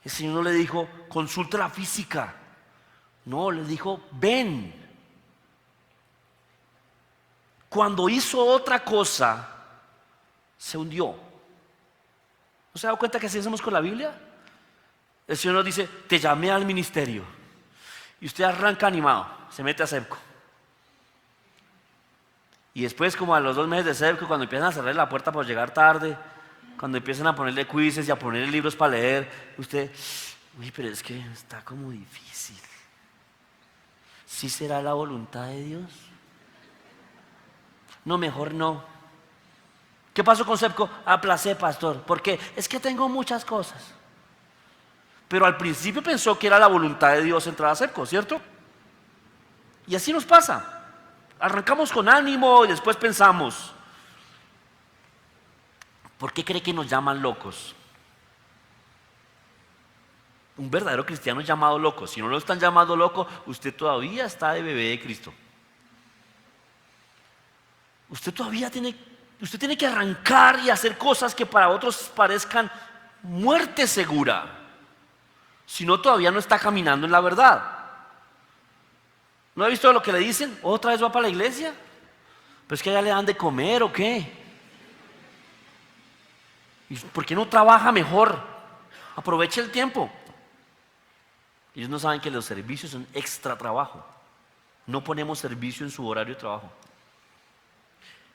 El Señor no le dijo: consulte la física. No, le dijo: ven. Cuando hizo otra cosa, se hundió. ¿No se ha dado cuenta que así hacemos con la Biblia? El Señor nos dice: te llamé al ministerio. Y usted arranca animado, se mete a Sebco. Y después, como a los 2 meses de Sebco, cuando empiezan a cerrar la puerta por llegar tarde, cuando empiezan a ponerle quizzes y a ponerle libros para leer, usted: uy, pero es que está como difícil. ¿Sí será la voluntad de Dios? No, mejor no. ¿Qué pasó con Sebco? Aplacé, pastor. ¿Por qué? Es que tengo muchas cosas. Pero al principio pensó que era la voluntad de Dios entrar a Sebco, ¿cierto? Y así nos pasa. Arrancamos con ánimo y después pensamos: ¿por qué cree que nos llaman locos? Un verdadero cristiano es llamado loco. Si no lo están llamando loco, usted todavía está de bebé de Cristo. Usted tiene que arrancar y hacer cosas que para otros parezcan muerte segura. Si no, todavía no está caminando en la verdad. ¿No ha visto lo que le dicen? ¿Otra vez va para la iglesia? ¿Pues que allá le dan de comer o qué? ¿Y por qué no trabaja mejor? Aproveche el tiempo. Ellos no saben que los servicios son extra trabajo. No ponemos servicio en su horario de trabajo.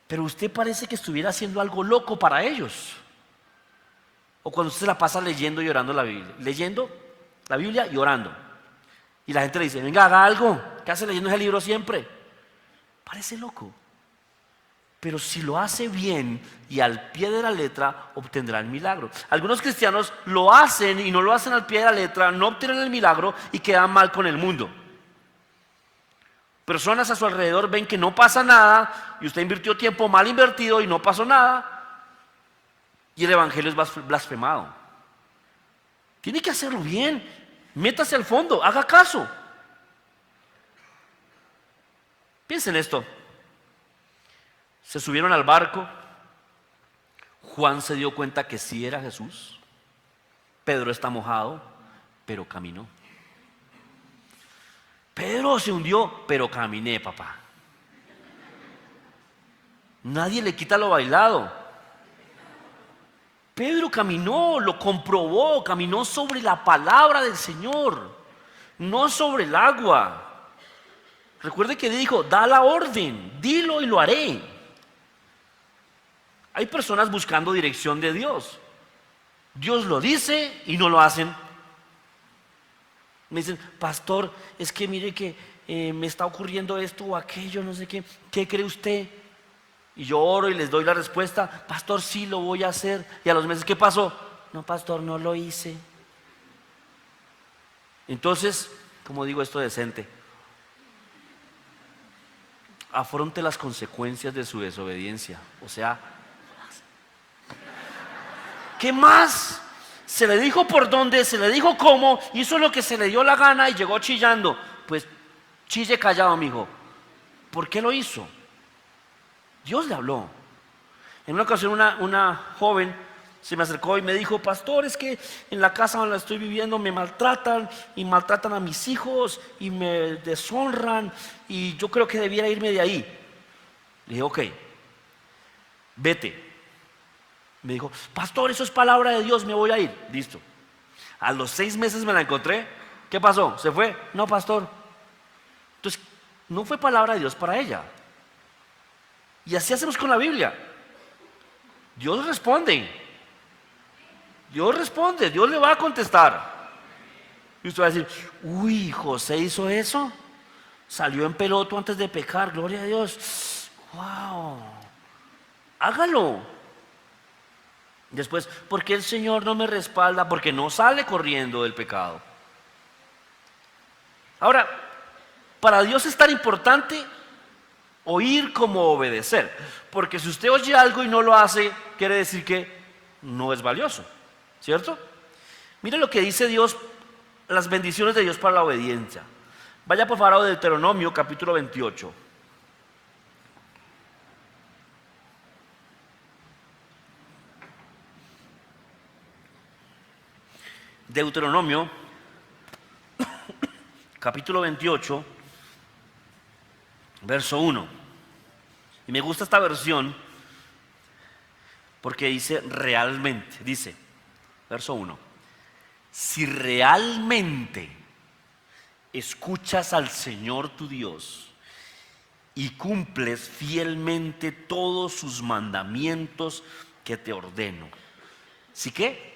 Pero usted parece que estuviera haciendo algo loco para ellos. O cuando usted se la pasa leyendo y orando la Biblia. Leyendo la Biblia y orando. Y la gente le dice: venga, haga algo. ¿Qué hace leyendo ese libro siempre? Parece loco. Pero si lo hace bien y al pie de la letra, obtendrá el milagro. Algunos cristianos lo hacen y no lo hacen al pie de la letra, no obtienen el milagro y quedan mal con el mundo. Personas a su alrededor ven que no pasa nada y usted invirtió tiempo mal invertido y no pasó nada, y el evangelio es blasfemado. Tiene que hacerlo bien, métase al fondo, haga caso. Piensen esto: se subieron al barco, Juan se dio cuenta que sí era Jesús, Pedro está mojado, pero caminó. Pedro se hundió, pero caminé, papá. Nadie le quita lo bailado. Pedro caminó, lo comprobó, caminó sobre la palabra del Señor, no sobre el agua. Recuerde que dijo, da la orden, dilo y lo haré. Hay personas buscando dirección de Dios. Dios lo dice y no lo hacen. Me dicen, pastor, es que mire que me está ocurriendo esto o aquello, no sé qué. ¿Qué cree usted? Y yo oro y les doy la respuesta, pastor, sí lo voy a hacer. Y a los meses, ¿qué pasó? No, pastor, no lo hice. Entonces, como digo esto decente, afronte las consecuencias de su desobediencia. O sea, ¿qué más? Se le dijo por dónde, se le dijo cómo, hizo lo que se le dio la gana y llegó chillando. Pues chille callado, mijo. ¿Por qué lo hizo? Dios le habló. En una ocasión una joven se me acercó y me dijo, pastor, es que en la casa donde estoy viviendo me maltratan y maltratan a mis hijos y me deshonran y yo creo que debiera irme de ahí. Le dije, ok, vete. Me dijo, pastor, eso es palabra de Dios, me voy a ir. Listo. A los 6 meses me la encontré. ¿Qué pasó? ¿Se fue? No, pastor. Entonces, no fue palabra de Dios para ella. Y así hacemos con la Biblia. Dios responde. Dios responde, Dios le va a contestar. Y usted va a decir, uy, José hizo eso. Salió en peloto antes de pecar, gloria a Dios. Wow. Hágalo. Después, ¿por qué el Señor no me respalda? Porque no sale corriendo del pecado. Ahora, para Dios es tan importante oír como obedecer. Porque si usted oye algo y no lo hace, quiere decir que no es valioso. ¿Cierto? Mire lo que dice Dios, las bendiciones de Dios para la obediencia. Vaya por favor a Deuteronomio capítulo 28. Deuteronomio capítulo 28, verso 1. Y me gusta esta versión porque dice realmente, dice, verso 1, si realmente escuchas al Señor tu Dios y cumples fielmente todos sus mandamientos que te ordeno. ¿Sí qué?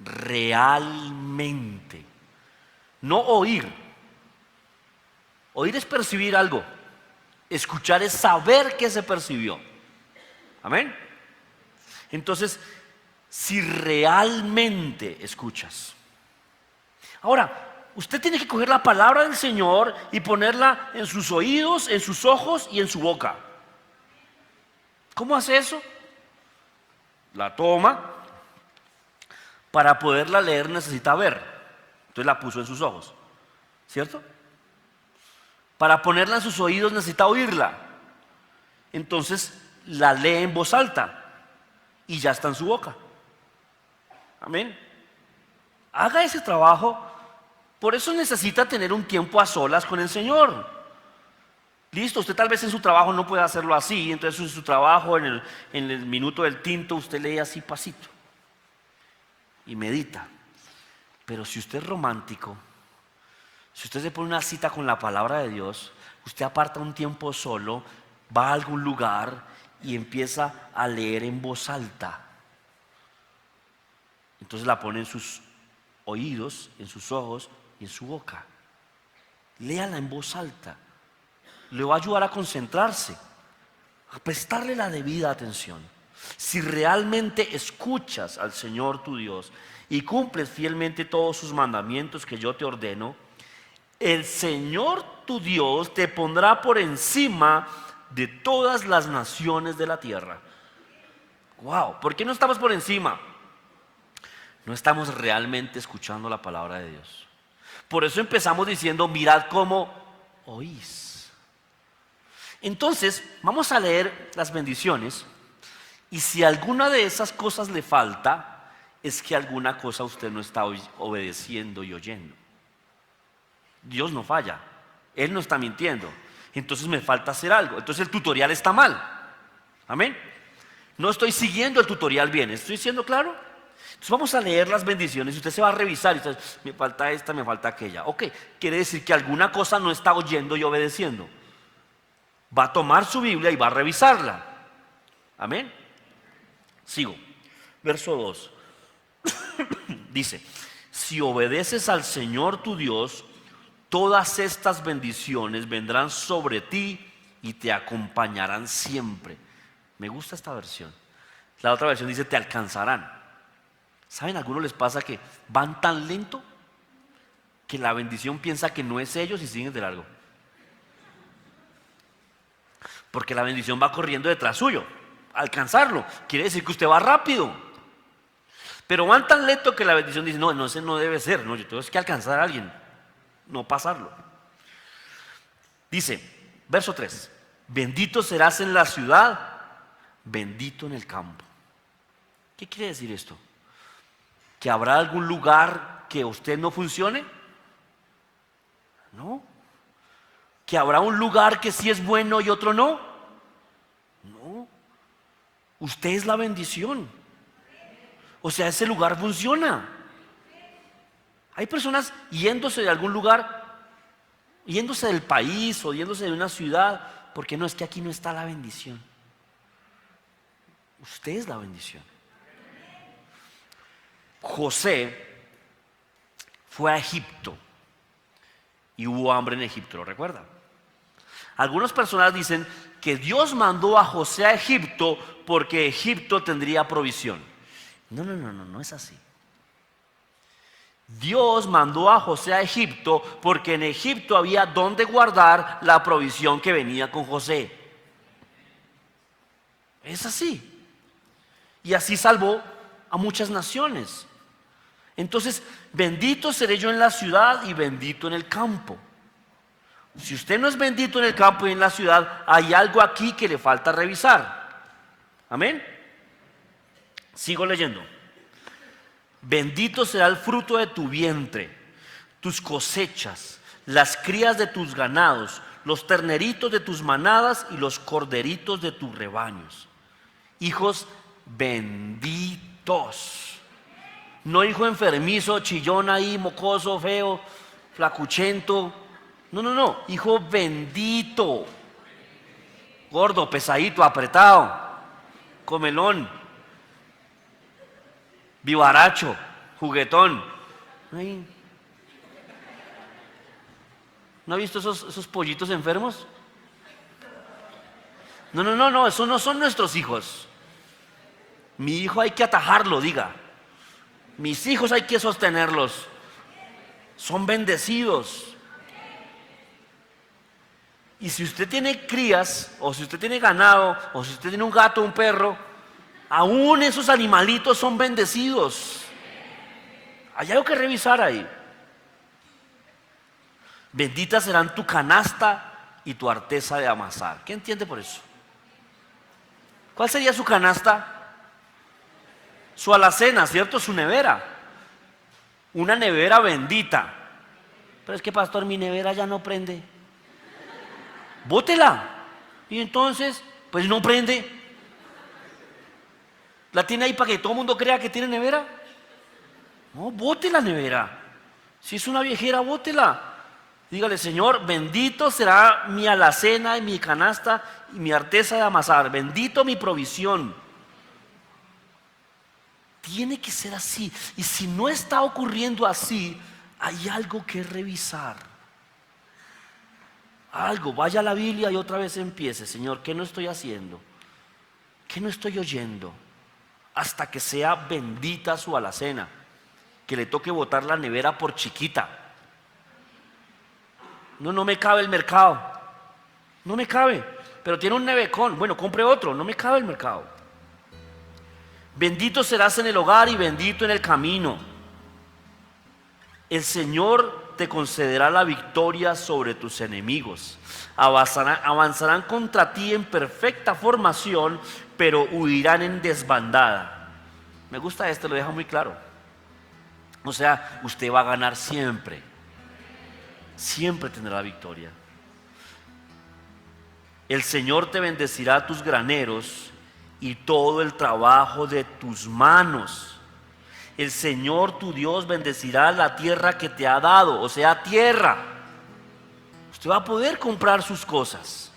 Realmente. No oír. Oír es percibir algo. Escuchar es saber que se percibió. Amén. Entonces, si realmente escuchas. Ahora, usted tiene que coger la palabra del Señor y ponerla en sus oídos, en sus ojos y en su boca. ¿Cómo hace eso? La toma. Para poderla leer necesita ver. Entonces la puso en sus ojos. ¿Cierto? Para ponerla en sus oídos necesita oírla. Entonces la lee en voz alta. Y ya está en su boca. Amén. Haga ese trabajo. Por eso necesita tener un tiempo a solas con el Señor. Listo, usted tal vez en su trabajo no puede hacerlo así. Entonces en su trabajo, en el minuto del tinto, usted lee así pasito. Y medita. Pero si usted es romántico, si usted se pone una cita con la palabra de Dios, usted aparta un tiempo solo, va a algún lugar y empieza a leer en voz alta. Entonces la pone en sus oídos, en sus ojos y en su boca. Léala en voz alta. Le va a ayudar a concentrarse, a prestarle la debida atención. Si realmente escuchas al Señor tu Dios y cumples fielmente todos sus mandamientos que yo te ordeno, el Señor tu Dios te pondrá por encima de todas las naciones de la tierra. Wow, ¿por qué no estamos por encima? No estamos realmente escuchando la palabra de Dios. Por eso empezamos diciendo, mirad cómo oís. Entonces, vamos a leer las bendiciones. Y si alguna de esas cosas le falta, es que alguna cosa usted no está obedeciendo y oyendo. Dios no falla, Él no está mintiendo. Entonces me falta hacer algo. Entonces el tutorial está mal. Amén. No estoy siguiendo el tutorial bien. ¿Estoy siendo claro? Entonces vamos a leer las bendiciones y usted se va a revisar y usted, me falta esta, me falta aquella. Ok, quiere decir que alguna cosa no está oyendo y obedeciendo. Va a tomar su Biblia y va a revisarla. Amén. Sigo. Verso 2. Dice, si obedeces al Señor tu Dios, todas estas bendiciones vendrán sobre ti y te acompañarán siempre. Me gusta esta versión. La otra versión dice, te alcanzarán. ¿Saben? A algunos les pasa que van tan lento que la bendición piensa que no es ellos y siguen de largo. Porque la bendición va corriendo detrás suyo. Alcanzarlo quiere decir que usted va rápido. Pero van tan lento que la bendición dice, no, ese no debe ser. No, yo tengo que alcanzar a alguien, no pasarlo. Dice, verso 3. Bendito serás en la ciudad, bendito en el campo. ¿Qué quiere decir esto? ¿Que habrá algún lugar que usted no funcione? No. ¿Que habrá un lugar que sí es bueno y otro no? No. Usted es la bendición. O sea, ese lugar funciona. Hay personas yéndose de algún lugar, yéndose del país o yéndose de una ciudad, porque no, es que aquí no está la bendición. Usted es la bendición. José fue a Egipto y hubo hambre en Egipto, ¿lo recuerdan? Algunas personas dicen que Dios mandó a José a Egipto porque Egipto tendría provisión. No es así. Dios mandó a José a Egipto porque en Egipto había donde guardar la provisión que venía con José. Es así. Y así salvó a muchas naciones. Entonces, bendito seré yo en la ciudad y bendito en el campo. Si usted no es bendito en el campo y en la ciudad, hay algo aquí que le falta revisar. Amén. Sigo leyendo. Bendito será el fruto de tu vientre, tus cosechas, las crías de tus ganados, los terneritos de tus manadas y los corderitos de tus rebaños. Hijos benditos. No hijo enfermizo, chillón ahí, mocoso, feo, flacuchento. No, hijo bendito. Gordo, pesadito, apretado, comelón, vivaracho, juguetón. Ay. ¿No ha visto esos pollitos enfermos? No, esos no son nuestros hijos. Mi hijo hay que atajarlo, diga. Mis hijos hay que sostenerlos. Son bendecidos. Y si usted tiene crías, o si usted tiene ganado, o si usted tiene un gato, un perro, aún esos animalitos son bendecidos. Hay algo que revisar ahí. Benditas serán tu canasta y tu arteza de amasar. ¿Qué entiende por eso? ¿Cuál sería su canasta? Su alacena, ¿cierto? Su nevera. Una nevera bendita. Pero es que, pastor, mi nevera ya no prende. Bótela. Y entonces, pues no prende. ¿La tiene ahí para que todo el mundo crea que tiene nevera? No, bote la nevera. Si es una viejera, bótela. Dígale, Señor, bendito será mi alacena y mi canasta y mi arteza de amasar. Bendito mi provisión. Tiene que ser así. Y si no está ocurriendo así, hay algo que revisar. Algo, vaya a la Biblia y otra vez empiece. Señor, ¿qué no estoy haciendo? ¿Qué no estoy oyendo? Hasta que sea bendita su alacena. Que le toque botar la nevera por chiquita. No me cabe el mercado. No me cabe. Pero tiene un nevecón. Bueno, compre otro. No me cabe el mercado. Bendito serás en el hogar y bendito en el camino. El Señor te concederá la victoria sobre tus enemigos. Avanzarán contra ti en perfecta formación, pero huirán en desbandada. Me gusta lo deja muy claro. O sea, usted va a ganar siempre. Siempre tendrá la victoria. El Señor te bendecirá tus graneros y todo el trabajo de tus manos. El Señor tu Dios bendecirá la tierra que te ha dado, o sea, tierra. Usted va a poder comprar sus cosas.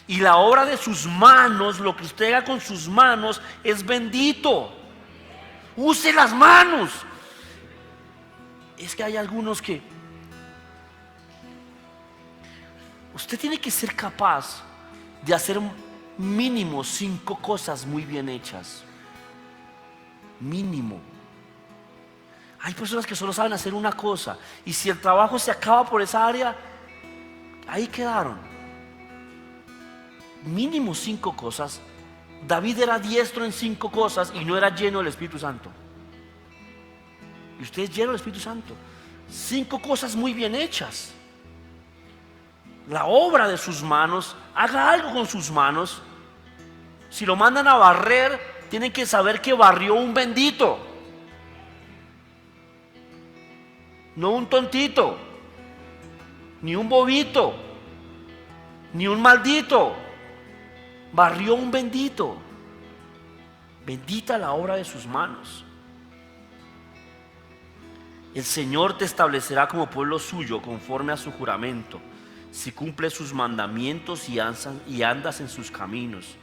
Y la obra de sus manos, lo que usted haga con sus manos, es bendito. Use las manos. Es que hay algunos que usted tiene que ser capaz de hacer mínimo 5 cosas muy bien hechas. Mínimo. Hay personas que solo saben hacer una cosa, y si el trabajo se acaba por esa área, ahí quedaron. Mínimo 5 cosas. David era diestro en 5 cosas y no era lleno del Espíritu Santo. Y usted es lleno del Espíritu Santo. 5 cosas muy bien hechas. La obra de sus manos, haga algo con sus manos. Si lo mandan a barrer, tienen que saber que barrió un bendito, no un tontito, ni un bobito, ni un maldito. Barrió un bendito. Bendita la obra de sus manos. El Señor te establecerá como pueblo suyo conforme a su juramento, si cumples sus mandamientos y andas en sus caminos.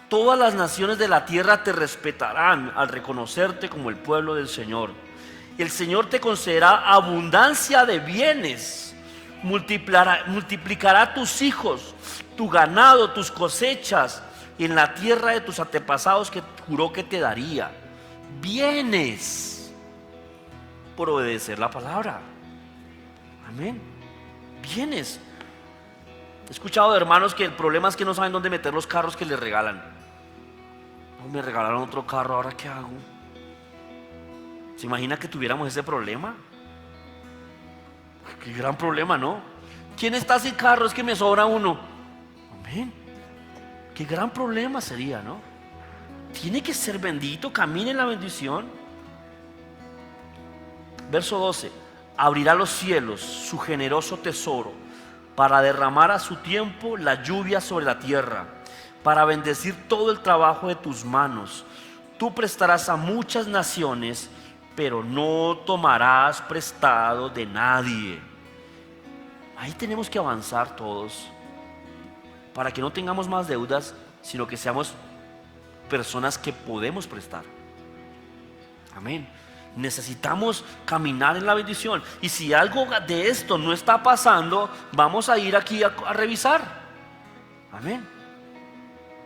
Todas las naciones de la tierra te respetarán al reconocerte como el pueblo del Señor. El Señor te concederá abundancia de bienes, multiplicará tus hijos, tu ganado, tus cosechas en la tierra de tus antepasados que juró que te daría. Bienes por obedecer la palabra. Amén. Bienes. He escuchado de hermanos que el problema es que no saben dónde meter los carros que les regalan. No, me regalaron otro carro, ¿ahora qué hago? ¿Se imagina que tuviéramos ese problema? Qué gran problema, ¿no? ¿Quién está sin carro? Es que me sobra uno. Amén. Qué gran problema sería, ¿no? Tiene que ser bendito, camine en la bendición. Verso 12. Abrirá los cielos, su generoso tesoro, para derramar a su tiempo la lluvia sobre la tierra, para bendecir todo el trabajo de tus manos. Tú prestarás a muchas naciones, pero no tomarás prestado de nadie. Ahí tenemos que avanzar todos, para que no tengamos más deudas, sino que seamos personas que podemos prestar. Amén. Necesitamos caminar en la bendición. Y si algo de esto no está pasando, vamos a ir aquí a revisar. Amén.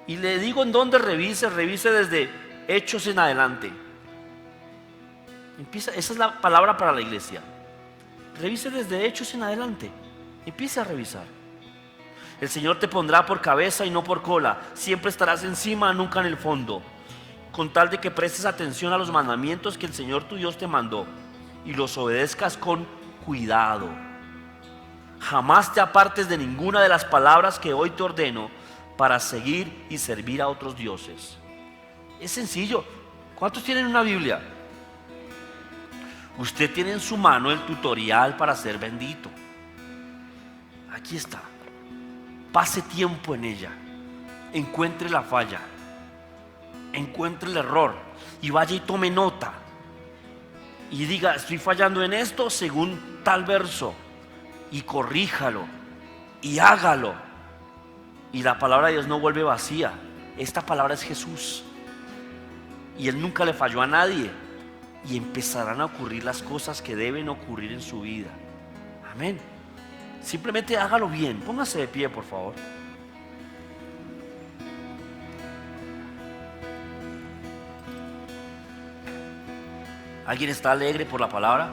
Y le digo en dónde revise desde Hechos en adelante. Esa es la palabra para la iglesia. Revise desde Hechos en adelante. Empiece a revisar. El Señor te pondrá por cabeza y no por cola. Siempre estarás encima, nunca en el fondo, con tal de que prestes atención a los mandamientos que el Señor tu Dios te mandó y los obedezcas con cuidado. Jamás te apartes de ninguna de las palabras que hoy te ordeno para seguir y servir a otros dioses. Es sencillo. ¿Cuántos tienen una Biblia? Usted tiene en su mano el tutorial para ser bendito. Aquí está. Pase tiempo en ella. Encuentre la falla, encuentre el error y vaya y tome nota y diga: estoy fallando en esto según tal verso, y corríjalo y hágalo. Y la palabra de Dios no vuelve vacía. Esta palabra es Jesús, y Él nunca le falló a nadie, y empezarán a ocurrir las cosas que deben ocurrir en su vida. Amén. Simplemente hágalo bien. Póngase de pie, por favor. ¿Alguien está alegre por la palabra?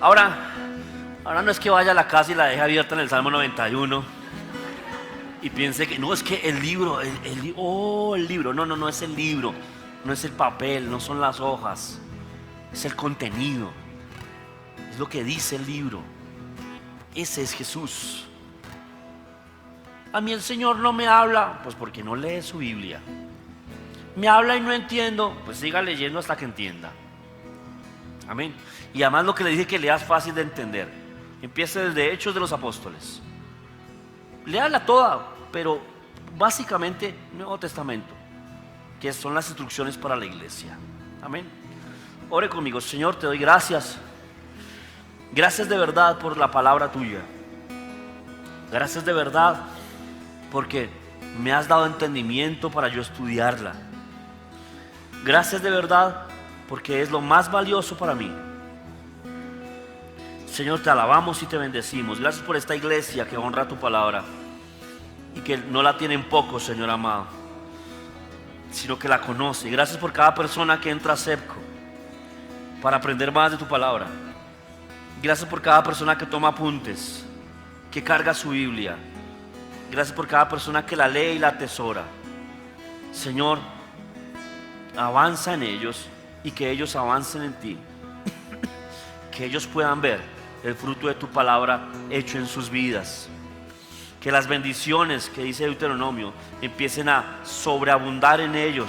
Ahora no es que vaya a la casa y la deje abierta en el Salmo 91 y piense que no, es que el libro, el libro. No es el libro, no es el papel, no son las hojas, es el contenido, es lo que dice el libro. Ese es Jesús. A mí el Señor no me habla, pues porque no lee su Biblia. Me habla y no entiendo, pues siga leyendo hasta que entienda. Amén. Y además lo que le dije que leas fácil de entender. Empiece desde Hechos de los Apóstoles. Léala toda, pero básicamente Nuevo Testamento. que son las instrucciones para la iglesia. Amén. Ore conmigo. Señor, te doy gracias. Gracias de verdad por la palabra tuya. Gracias de verdad porque me has dado entendimiento para yo estudiarla. Gracias de verdad porque es lo más valioso para mí. Señor, te alabamos y te bendecimos. Gracias por esta iglesia que honra tu palabra y que no la tienen poco, Señor amado, sino que la conoce. Gracias por cada persona que entra a CEPCO para aprender más de tu palabra. Gracias por cada persona que toma apuntes, que carga su Biblia. Gracias por cada persona que la lee y la atesora. Señor, avanza en ellos y que ellos avancen en ti. Que ellos puedan ver el fruto de tu palabra hecho en sus vidas. Que las bendiciones que dice Deuteronomio empiecen a sobreabundar en ellos,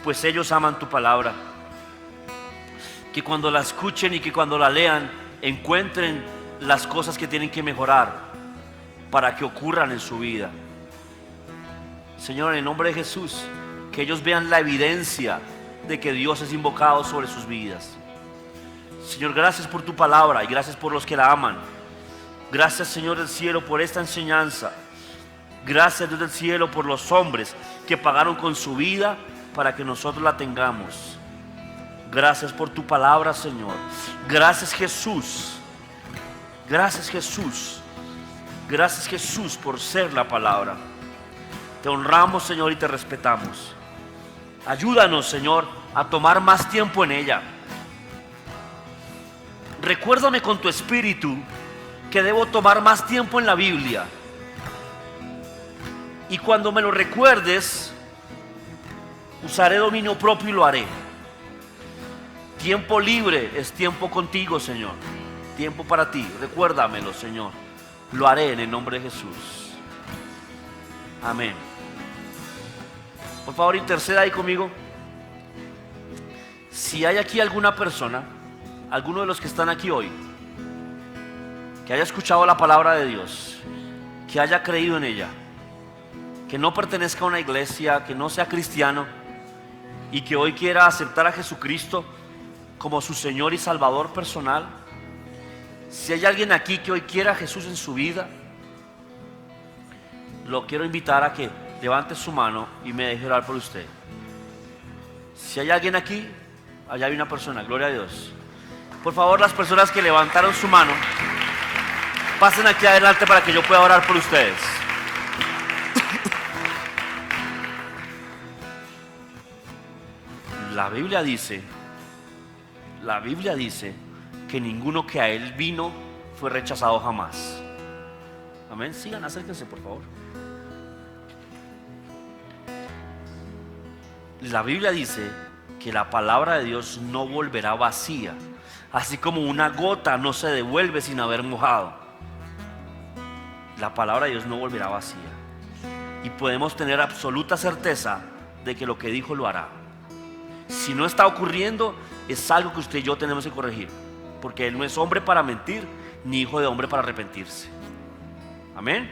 pues ellos aman tu palabra. Que cuando la escuchen y que cuando la lean encuentren las cosas que tienen que mejorar para que ocurran en su vida. Señor, en el nombre de Jesús, que ellos vean la evidencia de que Dios es invocado sobre sus vidas. Señor, gracias por tu palabra y gracias por los que la aman. Gracias, Señor del cielo, por esta enseñanza. Gracias, Dios del cielo, por los hombres que pagaron con su vida para que nosotros la tengamos. Gracias por tu palabra, Señor. Gracias, Jesús. Gracias, Jesús. Gracias, Jesús, por ser la palabra. Te honramos, Señor, y te respetamos. Ayúdanos, Señor, a tomar más tiempo en ella. Recuérdame con tu espíritu que debo tomar más tiempo en la Biblia. Y cuando me lo recuerdes, usaré dominio propio y lo haré. Tiempo libre es tiempo contigo, Señor. Tiempo para ti. Recuérdamelo, Señor. Lo haré en el nombre de Jesús. Amén. Por favor, interceda ahí conmigo. Si hay aquí alguna persona, alguno de los que están aquí hoy, que haya escuchado la palabra de Dios, que haya creído en ella, que no pertenezca a una iglesia, que no sea cristiano y que hoy quiera aceptar a Jesucristo como su Señor y Salvador personal. Si hay alguien aquí que hoy quiera a Jesús en su vida, lo quiero invitar a que levante su mano y me deje orar por usted. Si hay alguien aquí, allá hay una persona, gloria a Dios. Por favor, las personas que levantaron su mano, pasen aquí adelante para que yo pueda orar por ustedes. La Biblia dice que ninguno que a Él vino fue rechazado jamás. Amén. Sigan, acérquense por favor. La Biblia dice que la palabra de Dios no volverá vacía, así como una gota no se devuelve sin haber mojado. La palabra de Dios no volverá vacía. Y podemos tener absoluta certeza de que lo que dijo lo hará. Si no está ocurriendo, es algo que usted y yo tenemos que corregir, porque Él no es hombre para mentir, ni hijo de hombre para arrepentirse. Amén.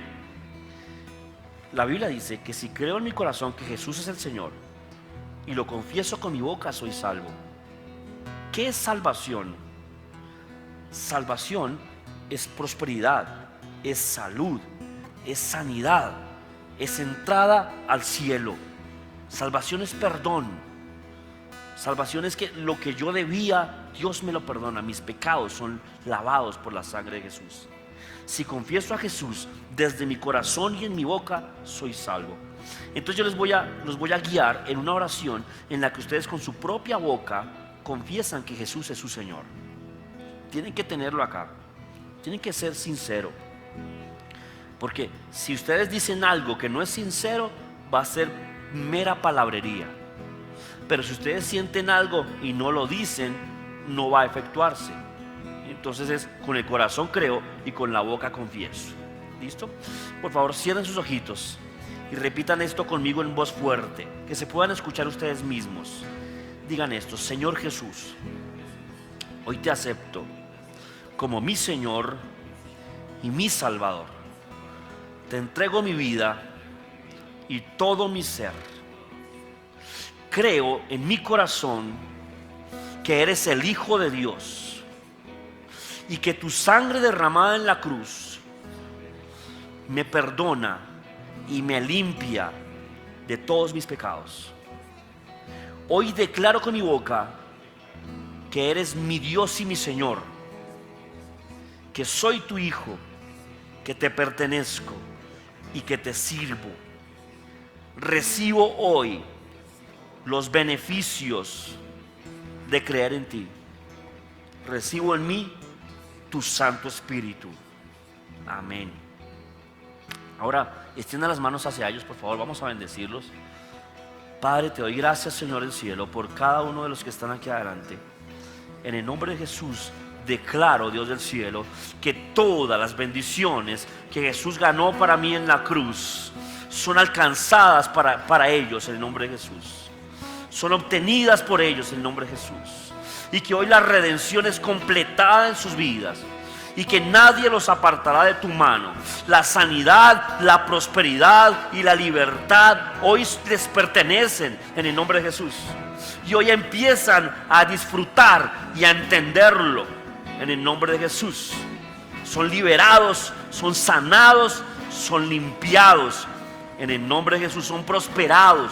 La Biblia dice que si creo en mi corazón que Jesús es el Señor y lo confieso con mi boca, soy salvo. ¿Qué es salvación? Salvación es prosperidad, es salud, es sanidad, es entrada al cielo. Salvación es perdón. Salvación es que lo que yo debía, Dios me lo perdona. Mis pecados son lavados por la sangre de Jesús. Si confieso a Jesús desde mi corazón y en mi boca, soy salvo. Entonces yo los voy a guiar en una oración en la que ustedes con su propia boca confiesan que Jesús es su Señor. Tienen que tenerlo acá. Tienen que ser sinceros. Porque si ustedes dicen algo que no es sincero, va a ser mera palabrería. Pero si ustedes sienten algo y no lo dicen, no va a efectuarse. Entonces es con el corazón creo y con la boca confieso. ¿Listo? Por favor, cierren sus ojitos y repitan esto conmigo en voz fuerte, que se puedan escuchar ustedes mismos. Digan esto: Señor Jesús, hoy te acepto como mi Señor y mi Salvador. Te entrego mi vida y todo mi ser. creo en mi corazón que eres el Hijo de Dios y que tu sangre derramada en la cruz me perdona y me limpia de todos mis pecados. Hoy declaro con mi boca que eres mi Dios y mi Señor, que soy tu hijo, que te pertenezco y que te sirvo. Recibo hoy los beneficios de creer en ti. Recibo en mí tu Santo Espíritu. Amén. Ahora, extienda las manos hacia ellos, por favor, vamos a bendecirlos. Padre, te doy gracias, Señor del cielo, por cada uno de los que están aquí adelante. En el nombre de Jesús, declaro, Dios del cielo, que todas las bendiciones que Jesús ganó para mí en la cruz son alcanzadas para ellos en el nombre de Jesús. Son obtenidas por ellos en el nombre de Jesús. Y que hoy la redención es completada en sus vidas. Y que nadie los apartará de tu mano. La sanidad, la prosperidad y la libertad hoy les pertenecen en el nombre de Jesús. Y hoy empiezan a disfrutar y a entenderlo en el nombre de Jesús. Son liberados, son sanados, son limpiados en el nombre de Jesús. Son prosperados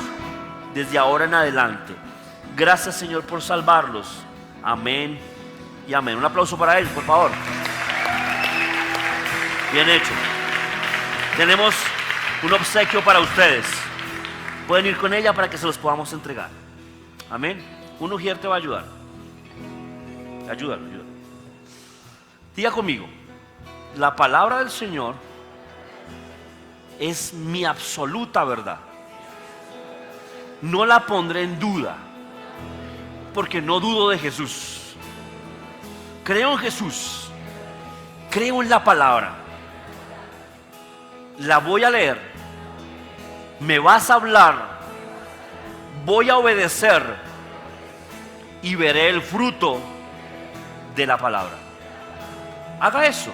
desde ahora en adelante. Gracias, Señor, por salvarlos. Amén y amén. Un aplauso para ellos, por favor. Bien hecho. Tenemos un obsequio para ustedes. Pueden ir con ella para que se los podamos entregar. Amén. Un ujier te va a ayudar. Ayúdalo. Diga conmigo: la palabra del Señor es mi absoluta verdad. No la pondré en duda, porque no dudo de Jesús. Creo en Jesús. Creo en la palabra. La voy a leer. Me vas a hablar. Voy a obedecer y veré el fruto de la palabra. Haga eso.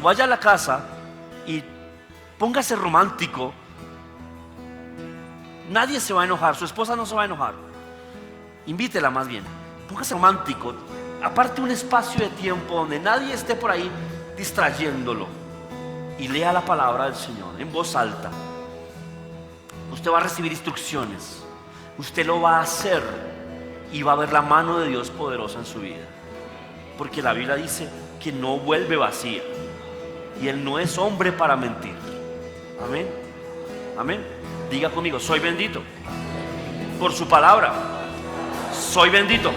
Vaya a la casa y póngase romántico. Nadie se va a enojar. Su esposa no se va a enojar. Invítela más bien. Póngase romántico. Aparte un espacio de tiempo donde nadie esté por ahí distrayéndolo. Y lea la palabra del Señor en voz alta. Usted va a recibir instrucciones. Usted lo va a hacer y va a ver la mano de Dios poderosa en su vida. Porque la Biblia dice que no vuelve vacía. Y Él no es hombre para mentir. Amén. Amén. Diga conmigo: soy bendito por su palabra. Soy bendito.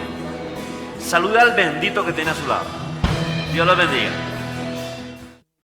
Salude al bendito que tiene a su lado. Dios los bendiga.